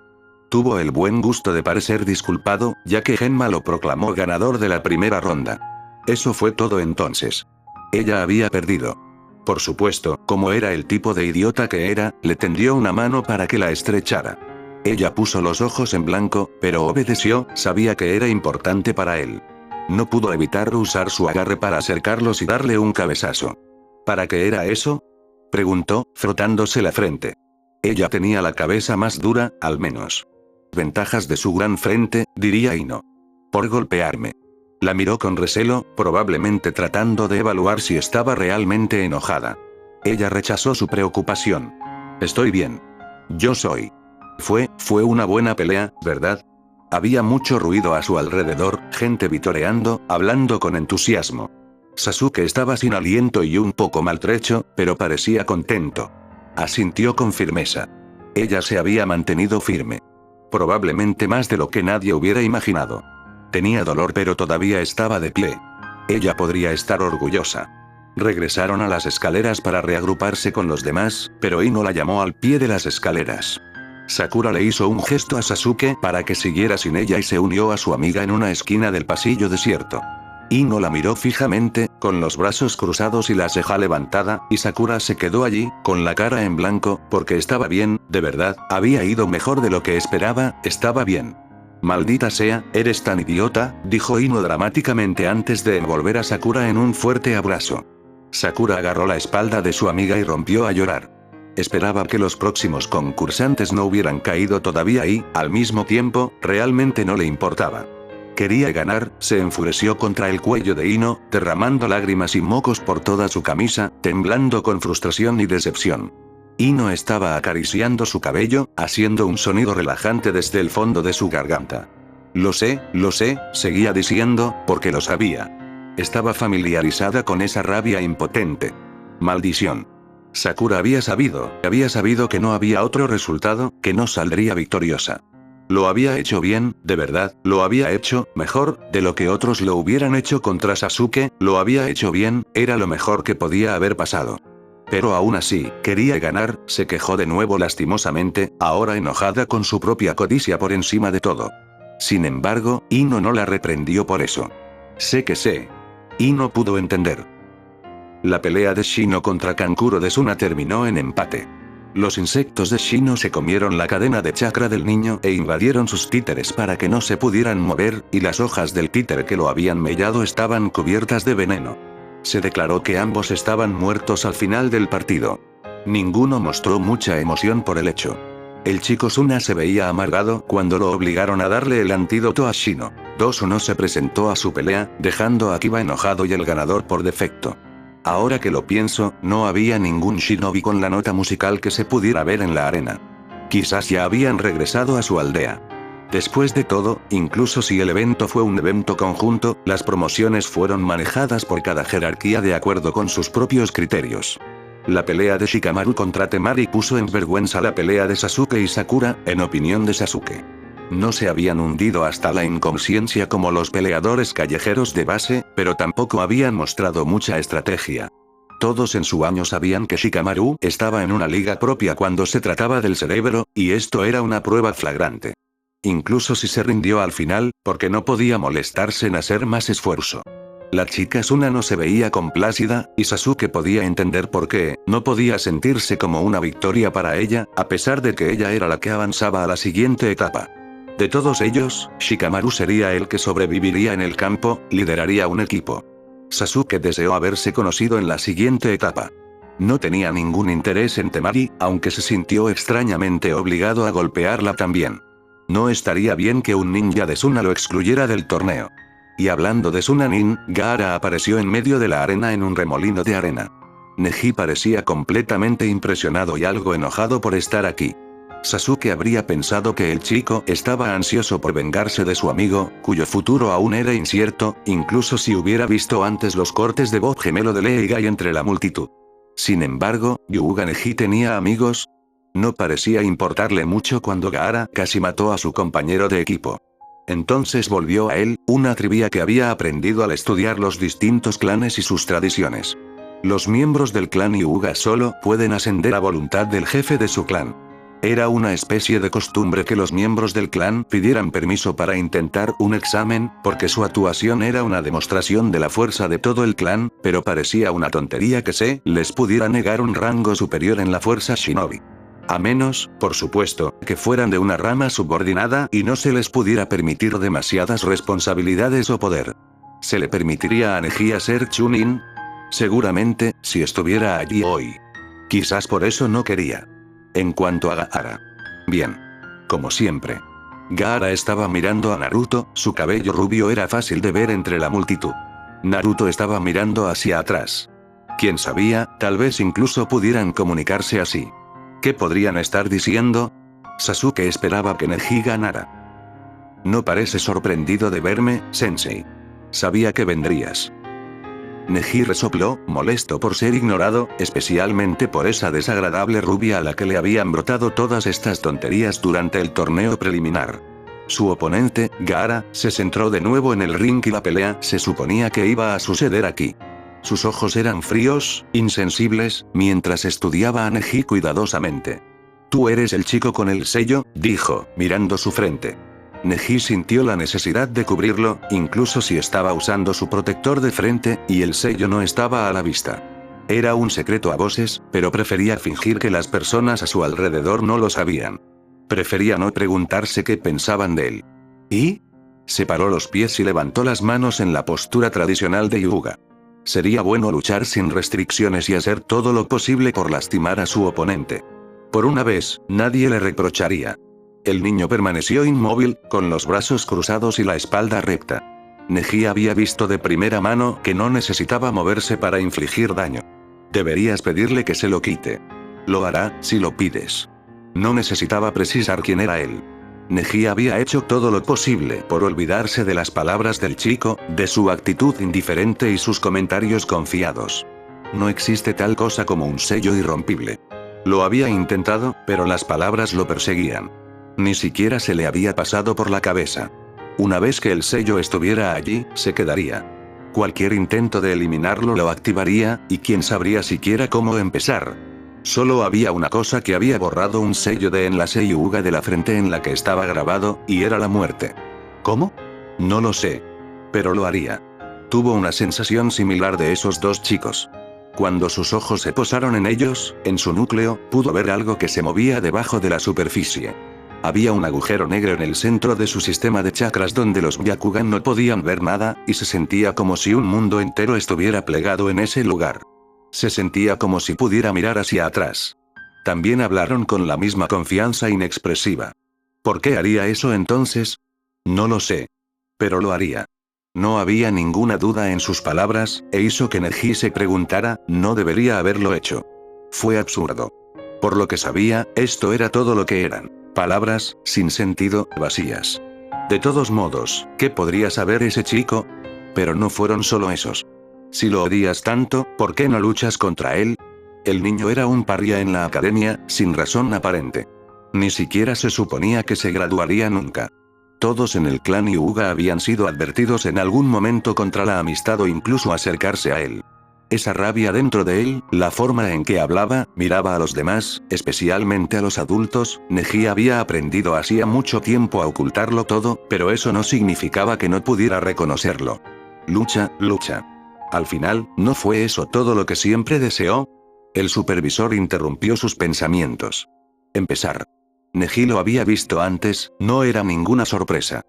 Tuvo el buen gusto de parecer disculpado, ya que Genma lo proclamó ganador de la primera ronda. Eso fue todo entonces. Ella había perdido. Por supuesto, como era el tipo de idiota que era, le tendió una mano para que la estrechara. Ella puso los ojos en blanco, pero obedeció, sabía que era importante para él. No pudo evitar usar su agarre para acercarlos y darle un cabezazo. ¿Para qué era eso? Preguntó, frotándose la frente. Ella tenía la cabeza más dura, al menos. Ventajas de su gran frente, diría Ino. Por golpearme. La miró con recelo, probablemente tratando de evaluar si estaba realmente enojada. Ella rechazó su preocupación. Estoy bien. Yo soy. Fue una buena pelea, ¿verdad? Había mucho ruido a su alrededor, gente vitoreando, hablando con entusiasmo. Sasuke estaba sin aliento y un poco maltrecho, pero parecía contento. Asintió con firmeza. Ella se había mantenido firme. Probablemente más de lo que nadie hubiera imaginado. Tenía dolor pero todavía estaba de pie. Ella podría estar orgullosa. Regresaron a las escaleras para reagruparse con los demás, pero Ino la llamó al pie de las escaleras. Sakura le hizo un gesto a Sasuke para que siguiera sin ella y se unió a su amiga en una esquina del pasillo desierto. Ino la miró fijamente, con los brazos cruzados y la ceja levantada, y Sakura se quedó allí, con la cara en blanco, porque estaba bien, de verdad, había ido mejor de lo que esperaba, estaba bien. Maldita sea, eres tan idiota, dijo Ino dramáticamente antes de envolver a Sakura en un fuerte abrazo. Sakura agarró la espalda de su amiga y rompió a llorar. Esperaba que los próximos concursantes no hubieran caído todavía y, al mismo tiempo, realmente no le importaba. Quería ganar, se enfureció contra el cuello de Ino, derramando lágrimas y mocos por toda su camisa, temblando con frustración y decepción. Ino estaba acariciando su cabello, haciendo un sonido relajante desde el fondo de su garganta. Lo sé, seguía diciendo, porque lo sabía. Estaba familiarizada con esa rabia impotente. Maldición. Sakura había sabido que no había otro resultado, que no saldría victoriosa. Lo había hecho bien, de verdad, lo había hecho, mejor, de lo que otros lo hubieran hecho contra Sasuke, lo había hecho bien, era lo mejor que podía haber pasado. Pero aún así, quería ganar, se quejó de nuevo lastimosamente, ahora enojada con su propia codicia por encima de todo. Sin embargo, Ino no la reprendió por eso. Sé. Ino pudo entender. La pelea de Shino contra Kankuro de Suna terminó en empate. Los insectos de Shino se comieron la cadena de chakra del niño e invadieron sus títeres para que no se pudieran mover, y las hojas del títere que lo habían mellado estaban cubiertas de veneno. Se declaró que ambos estaban muertos al final del partido. Ninguno mostró mucha emoción por el hecho. El chico Suna se veía amargado cuando lo obligaron a darle el antídoto a Shino. Dosuno se presentó a su pelea, dejando a Kiba enojado y el ganador por defecto. Ahora que lo pienso, no había ningún shinobi con la nota musical que se pudiera ver en la arena. Quizás ya habían regresado a su aldea. Después de todo, incluso si el evento fue un evento conjunto, las promociones fueron manejadas por cada jerarquía de acuerdo con sus propios criterios. La pelea de Shikamaru contra Temari puso en vergüenza la pelea de Sasuke y Sakura, en opinión de Sasuke. No se habían hundido hasta la inconsciencia como los peleadores callejeros de base, pero tampoco habían mostrado mucha estrategia. Todos en su año sabían que Shikamaru estaba en una liga propia cuando se trataba del cerebro, y esto era una prueba flagrante. Incluso si se rindió al final, porque no podía molestarse en hacer más esfuerzo. La chica Suna no se veía complacida, y Sasuke podía entender por qué, no podía sentirse como una victoria para ella, a pesar de que ella era la que avanzaba a la siguiente etapa. De todos ellos, Shikamaru sería el que sobreviviría en el campo, lideraría un equipo. Sasuke deseó haberse conocido en la siguiente etapa. No tenía ningún interés en Temari, aunque se sintió extrañamente obligado a golpearla también. No estaría bien que un ninja de Suna lo excluyera del torneo. Y hablando de Sunanin, Gaara apareció en medio de la arena en un remolino de arena. Neji parecía completamente impresionado y algo enojado por estar aquí. Sasuke habría pensado que el chico estaba ansioso por vengarse de su amigo, cuyo futuro aún era incierto, incluso si hubiera visto antes los cortes de voz gemelo de Leigai entre la multitud. Sin embargo, Yuuga Neji tenía amigos. No parecía importarle mucho cuando Gaara casi mató a su compañero de equipo. Entonces volvió a él, una trivia que había aprendido al estudiar los distintos clanes y sus tradiciones. Los miembros del clan Hyuga solo pueden ascender a voluntad del jefe de su clan. Era una especie de costumbre que los miembros del clan pidieran permiso para intentar un examen, porque su actuación era una demostración de la fuerza de todo el clan, pero parecía una tontería que se les pudiera negar un rango superior en la fuerza shinobi. A menos, por supuesto, que fueran de una rama subordinada y no se les pudiera permitir demasiadas responsabilidades o poder. ¿Se le permitiría a Neji ser Chunin? Seguramente, si estuviera allí hoy. Quizás por eso no quería. En cuanto a Gaara. Bien. Como siempre. Gaara estaba mirando a Naruto, su cabello rubio era fácil de ver entre la multitud. Naruto estaba mirando hacia atrás. Quién sabía, tal vez incluso pudieran comunicarse así. ¿Qué podrían estar diciendo? Sasuke esperaba que Neji ganara. No parece sorprendido de verme, sensei. Sabía que vendrías. Neji resopló, molesto por ser ignorado, especialmente por esa desagradable rubia a la que le habían brotado todas estas tonterías durante el torneo preliminar. Su oponente, Gaara, se centró de nuevo en el ring y la pelea se suponía que iba a suceder aquí. Sus ojos eran fríos, insensibles, mientras estudiaba a Neji cuidadosamente. «Tú eres el chico con el sello», dijo, mirando su frente. Neji sintió la necesidad de cubrirlo, incluso si estaba usando su protector de frente, y el sello no estaba a la vista. Era un secreto a voces, pero prefería fingir que las personas a su alrededor no lo sabían. Prefería no preguntarse qué pensaban de él. ¿Y? Separó los pies y levantó las manos en la postura tradicional de Hyuga. Sería bueno luchar sin restricciones y hacer todo lo posible por lastimar a su oponente. Por una vez, nadie le reprocharía. El niño permaneció inmóvil, con los brazos cruzados y la espalda recta. Neji había visto de primera mano que no necesitaba moverse para infligir daño. Deberías pedirle que se lo quite. Lo hará, si lo pides. No necesitaba precisar quién era él. Neji había hecho todo lo posible por olvidarse de las palabras del chico, de su actitud indiferente y sus comentarios confiados. No existe tal cosa como un sello irrompible. Lo había intentado, pero las palabras lo perseguían. Ni siquiera se le había pasado por la cabeza. Una vez que el sello estuviera allí, se quedaría. Cualquier intento de eliminarlo lo activaría, y quién sabría siquiera cómo empezar. Solo había una cosa que había borrado un sello de enlace Hyuga de la frente en la que estaba grabado, y era la muerte. ¿Cómo? No lo sé. Pero lo haría. Tuvo una sensación similar de esos dos chicos. Cuando sus ojos se posaron en ellos, en su núcleo, pudo ver algo que se movía debajo de la superficie. Había un agujero negro en el centro de su sistema de chakras donde los Byakugan no podían ver nada, y se sentía como si un mundo entero estuviera plegado en ese lugar. Se sentía como si pudiera mirar hacia atrás. También hablaron con la misma confianza inexpresiva. ¿Por qué haría eso entonces? No lo sé. Pero lo haría. No había ninguna duda en sus palabras, e hizo que Neji se preguntara, no debería haberlo hecho. Fue absurdo. Por lo que sabía, esto era todo lo que eran. Palabras, sin sentido, vacías. De todos modos, ¿qué podría saber ese chico? Pero no fueron solo esos. Si lo odias tanto, ¿por qué no luchas contra él? El niño era un paria en la academia, sin razón aparente. Ni siquiera se suponía que se graduaría nunca. Todos en el clan Hyuga habían sido advertidos en algún momento contra la amistad o incluso acercarse a él. Esa rabia dentro de él, la forma en que hablaba, miraba a los demás, especialmente a los adultos, Neji había aprendido hacía mucho tiempo a ocultarlo todo, pero eso no significaba que no pudiera reconocerlo. Lucha, lucha. Al final, ¿no fue eso todo lo que siempre deseó? El supervisor interrumpió sus pensamientos. Empezar. Neji lo había visto antes, no era ninguna sorpresa.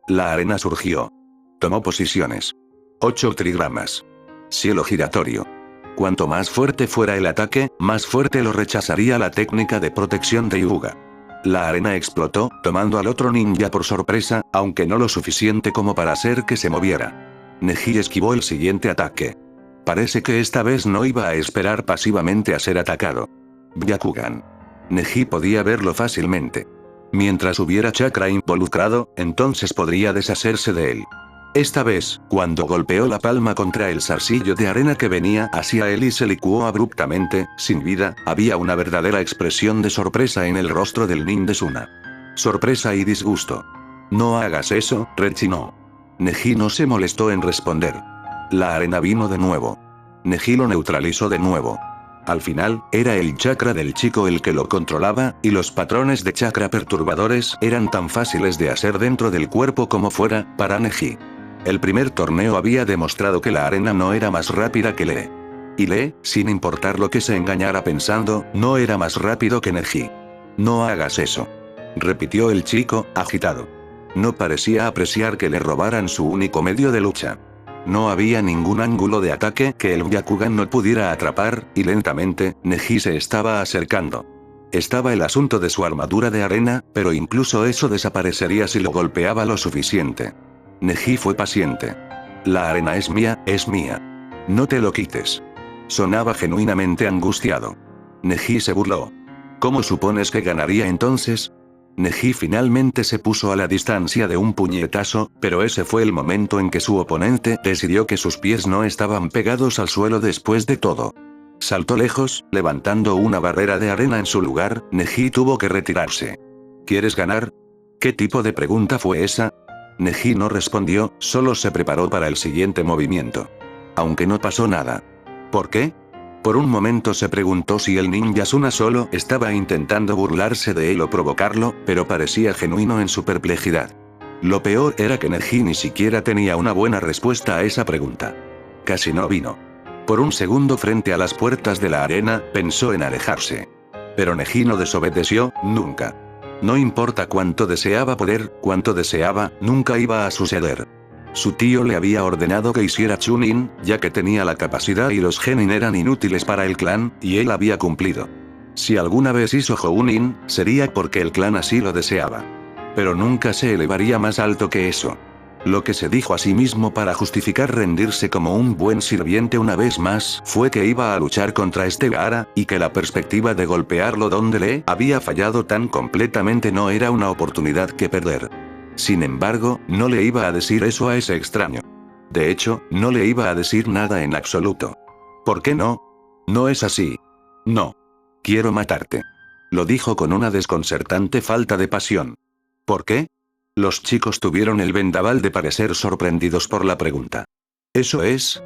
La arena surgió. Tomó posiciones. 8 trigramas. Cielo giratorio. Cuanto más fuerte fuera el ataque, más fuerte lo rechazaría la técnica de protección de Hyuga. La arena explotó, tomando al otro ninja por sorpresa, aunque no lo suficiente como para hacer que se moviera. Neji esquivó el siguiente ataque. Parece que esta vez no iba a esperar pasivamente a ser atacado. Byakugan. Neji podía verlo fácilmente. Mientras hubiera chakra involucrado, entonces podría deshacerse de él. Esta vez, cuando golpeó la palma contra el zarcillo de arena que venía hacia él y se licuó abruptamente, sin vida, había una verdadera expresión de sorpresa en el rostro del nin de Suna. Sorpresa y disgusto. No hagas eso, rechinó. Neji no se molestó en responder. La arena vino de nuevo. Neji lo neutralizó de nuevo. Al final, era el chakra del chico el que lo controlaba, y los patrones de chakra perturbadores eran tan fáciles de hacer dentro del cuerpo como fuera, para Neji. El primer torneo había demostrado que la arena no era más rápida que Lee. Y Lee, sin importar lo que se engañara pensando, no era más rápido que Neji. No hagas eso. Repitió el chico, agitado. No parecía apreciar que le robaran su único medio de lucha. No había ningún ángulo de ataque que el Byakugan no pudiera atrapar, y lentamente, Neji se estaba acercando. Estaba el asunto de su armadura de arena, pero incluso eso desaparecería si lo golpeaba lo suficiente. Neji fue paciente. La arena es mía, es mía. No te lo quites. Sonaba genuinamente angustiado. Neji se burló. ¿Cómo supones que ganaría entonces? Neji finalmente se puso a la distancia de un puñetazo, pero ese fue el momento en que su oponente decidió que sus pies no estaban pegados al suelo después de todo. Saltó lejos, levantando una barrera de arena en su lugar. Neji tuvo que retirarse. ¿Quieres ganar? ¿Qué tipo de pregunta fue esa? Neji no respondió, solo se preparó para el siguiente movimiento. Aunque no pasó nada. ¿Por qué? Por un momento se preguntó si el ninja Suna solo estaba intentando burlarse de él o provocarlo, pero parecía genuino en su perplejidad. Lo peor era que Neji ni siquiera tenía una buena respuesta a esa pregunta. Casi no vino. Por un segundo frente a las puertas de la arena, pensó en alejarse. Pero Neji no desobedeció, nunca. No importa cuánto deseaba poder, cuánto deseaba, nunca iba a suceder. Su tío le había ordenado que hiciera Chunin, ya que tenía la capacidad y los genin eran inútiles para el clan, y él había cumplido. Si alguna vez hizo Jounin, sería porque el clan así lo deseaba. Pero nunca se elevaría más alto que eso. Lo que se dijo a sí mismo para justificar rendirse como un buen sirviente una vez más fue que iba a luchar contra este Gaara, y que la perspectiva de golpearlo donde le había fallado tan completamente no era una oportunidad que perder. Sin embargo, no le iba a decir eso a ese extraño. De hecho, no le iba a decir nada en absoluto. ¿Por qué no? No es así. No. Quiero matarte. Lo dijo con una desconcertante falta de pasión. ¿Por qué? Los chicos tuvieron el vendaval de parecer sorprendidos por la pregunta. Eso es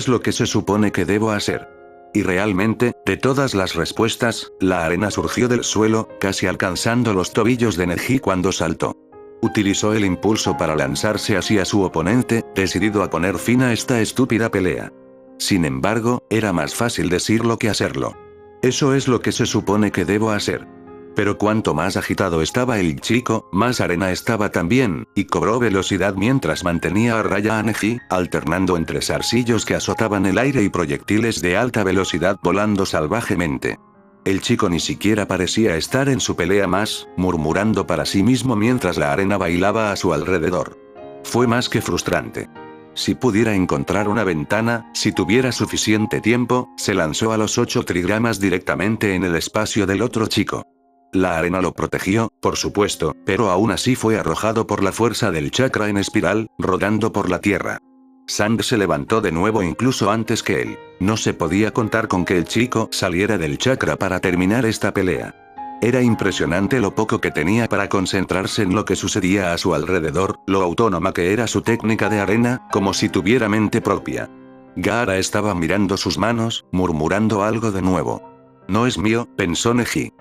lo que se supone que debo hacer. Y realmente, de todas las respuestas, la arena surgió del suelo, casi alcanzando los tobillos de Neji cuando saltó. Utilizó el impulso para lanzarse hacia su oponente, decidido a poner fin a esta estúpida pelea. Sin embargo, era más fácil decirlo que hacerlo. Eso es lo que se supone que debo hacer. Pero cuanto más agitado estaba el chico, más arena estaba también, y cobró velocidad mientras mantenía a raya a Neji, alternando entre zarcillos que azotaban el aire y proyectiles de alta velocidad volando salvajemente. El chico ni siquiera parecía estar en su pelea más, murmurando para sí mismo mientras la arena bailaba a su alrededor. Fue más que frustrante. Si pudiera encontrar una ventana, si tuviera suficiente tiempo, se lanzó a los 8 trigramas directamente en el espacio del otro chico. La arena lo protegió, por supuesto, pero aún así fue arrojado por la fuerza del chakra en espiral, rodando por la tierra. Sand se levantó de nuevo incluso antes que él. No se podía contar con que el chico saliera del chakra para terminar esta pelea. Era impresionante lo poco que tenía para concentrarse en lo que sucedía a su alrededor, lo autónoma que era su técnica de arena, como si tuviera mente propia. Gaara estaba mirando sus manos, murmurando algo de nuevo. No es mío, pensó Neji.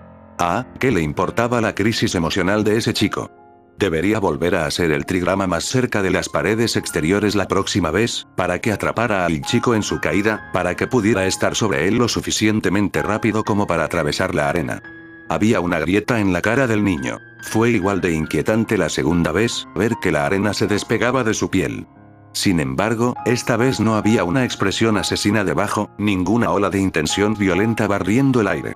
¿Qué le importaba la crisis emocional de ese chico? Debería volver a hacer el trigrama más cerca de las paredes exteriores la próxima vez, para que atrapara al chico en su caída, para que pudiera estar sobre él lo suficientemente rápido como para atravesar la arena. Había una grieta en la cara del niño. Fue igual de inquietante la segunda vez, ver que la arena se despegaba de su piel. Sin embargo, esta vez no había una expresión asesina debajo, ninguna ola de intención violenta barriendo el aire.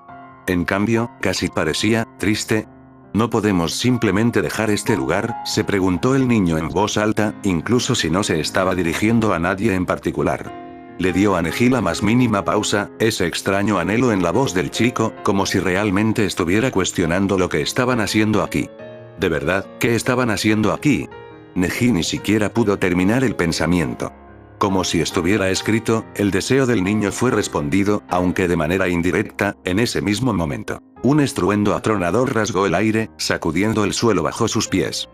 En cambio, casi parecía triste. ¿No podemos simplemente dejar este lugar?, se preguntó el niño en voz alta, incluso si no se estaba dirigiendo a nadie en particular. Le dio a Neji la más mínima pausa, ese extraño anhelo en la voz del chico, como si realmente estuviera cuestionando lo que estaban haciendo aquí. ¿De verdad, qué estaban haciendo aquí? Neji ni siquiera pudo terminar el pensamiento. Como si estuviera escrito, el deseo del niño fue respondido, aunque de manera indirecta, en ese mismo momento. Un estruendo atronador rasgó el aire, sacudiendo el suelo bajo sus pies.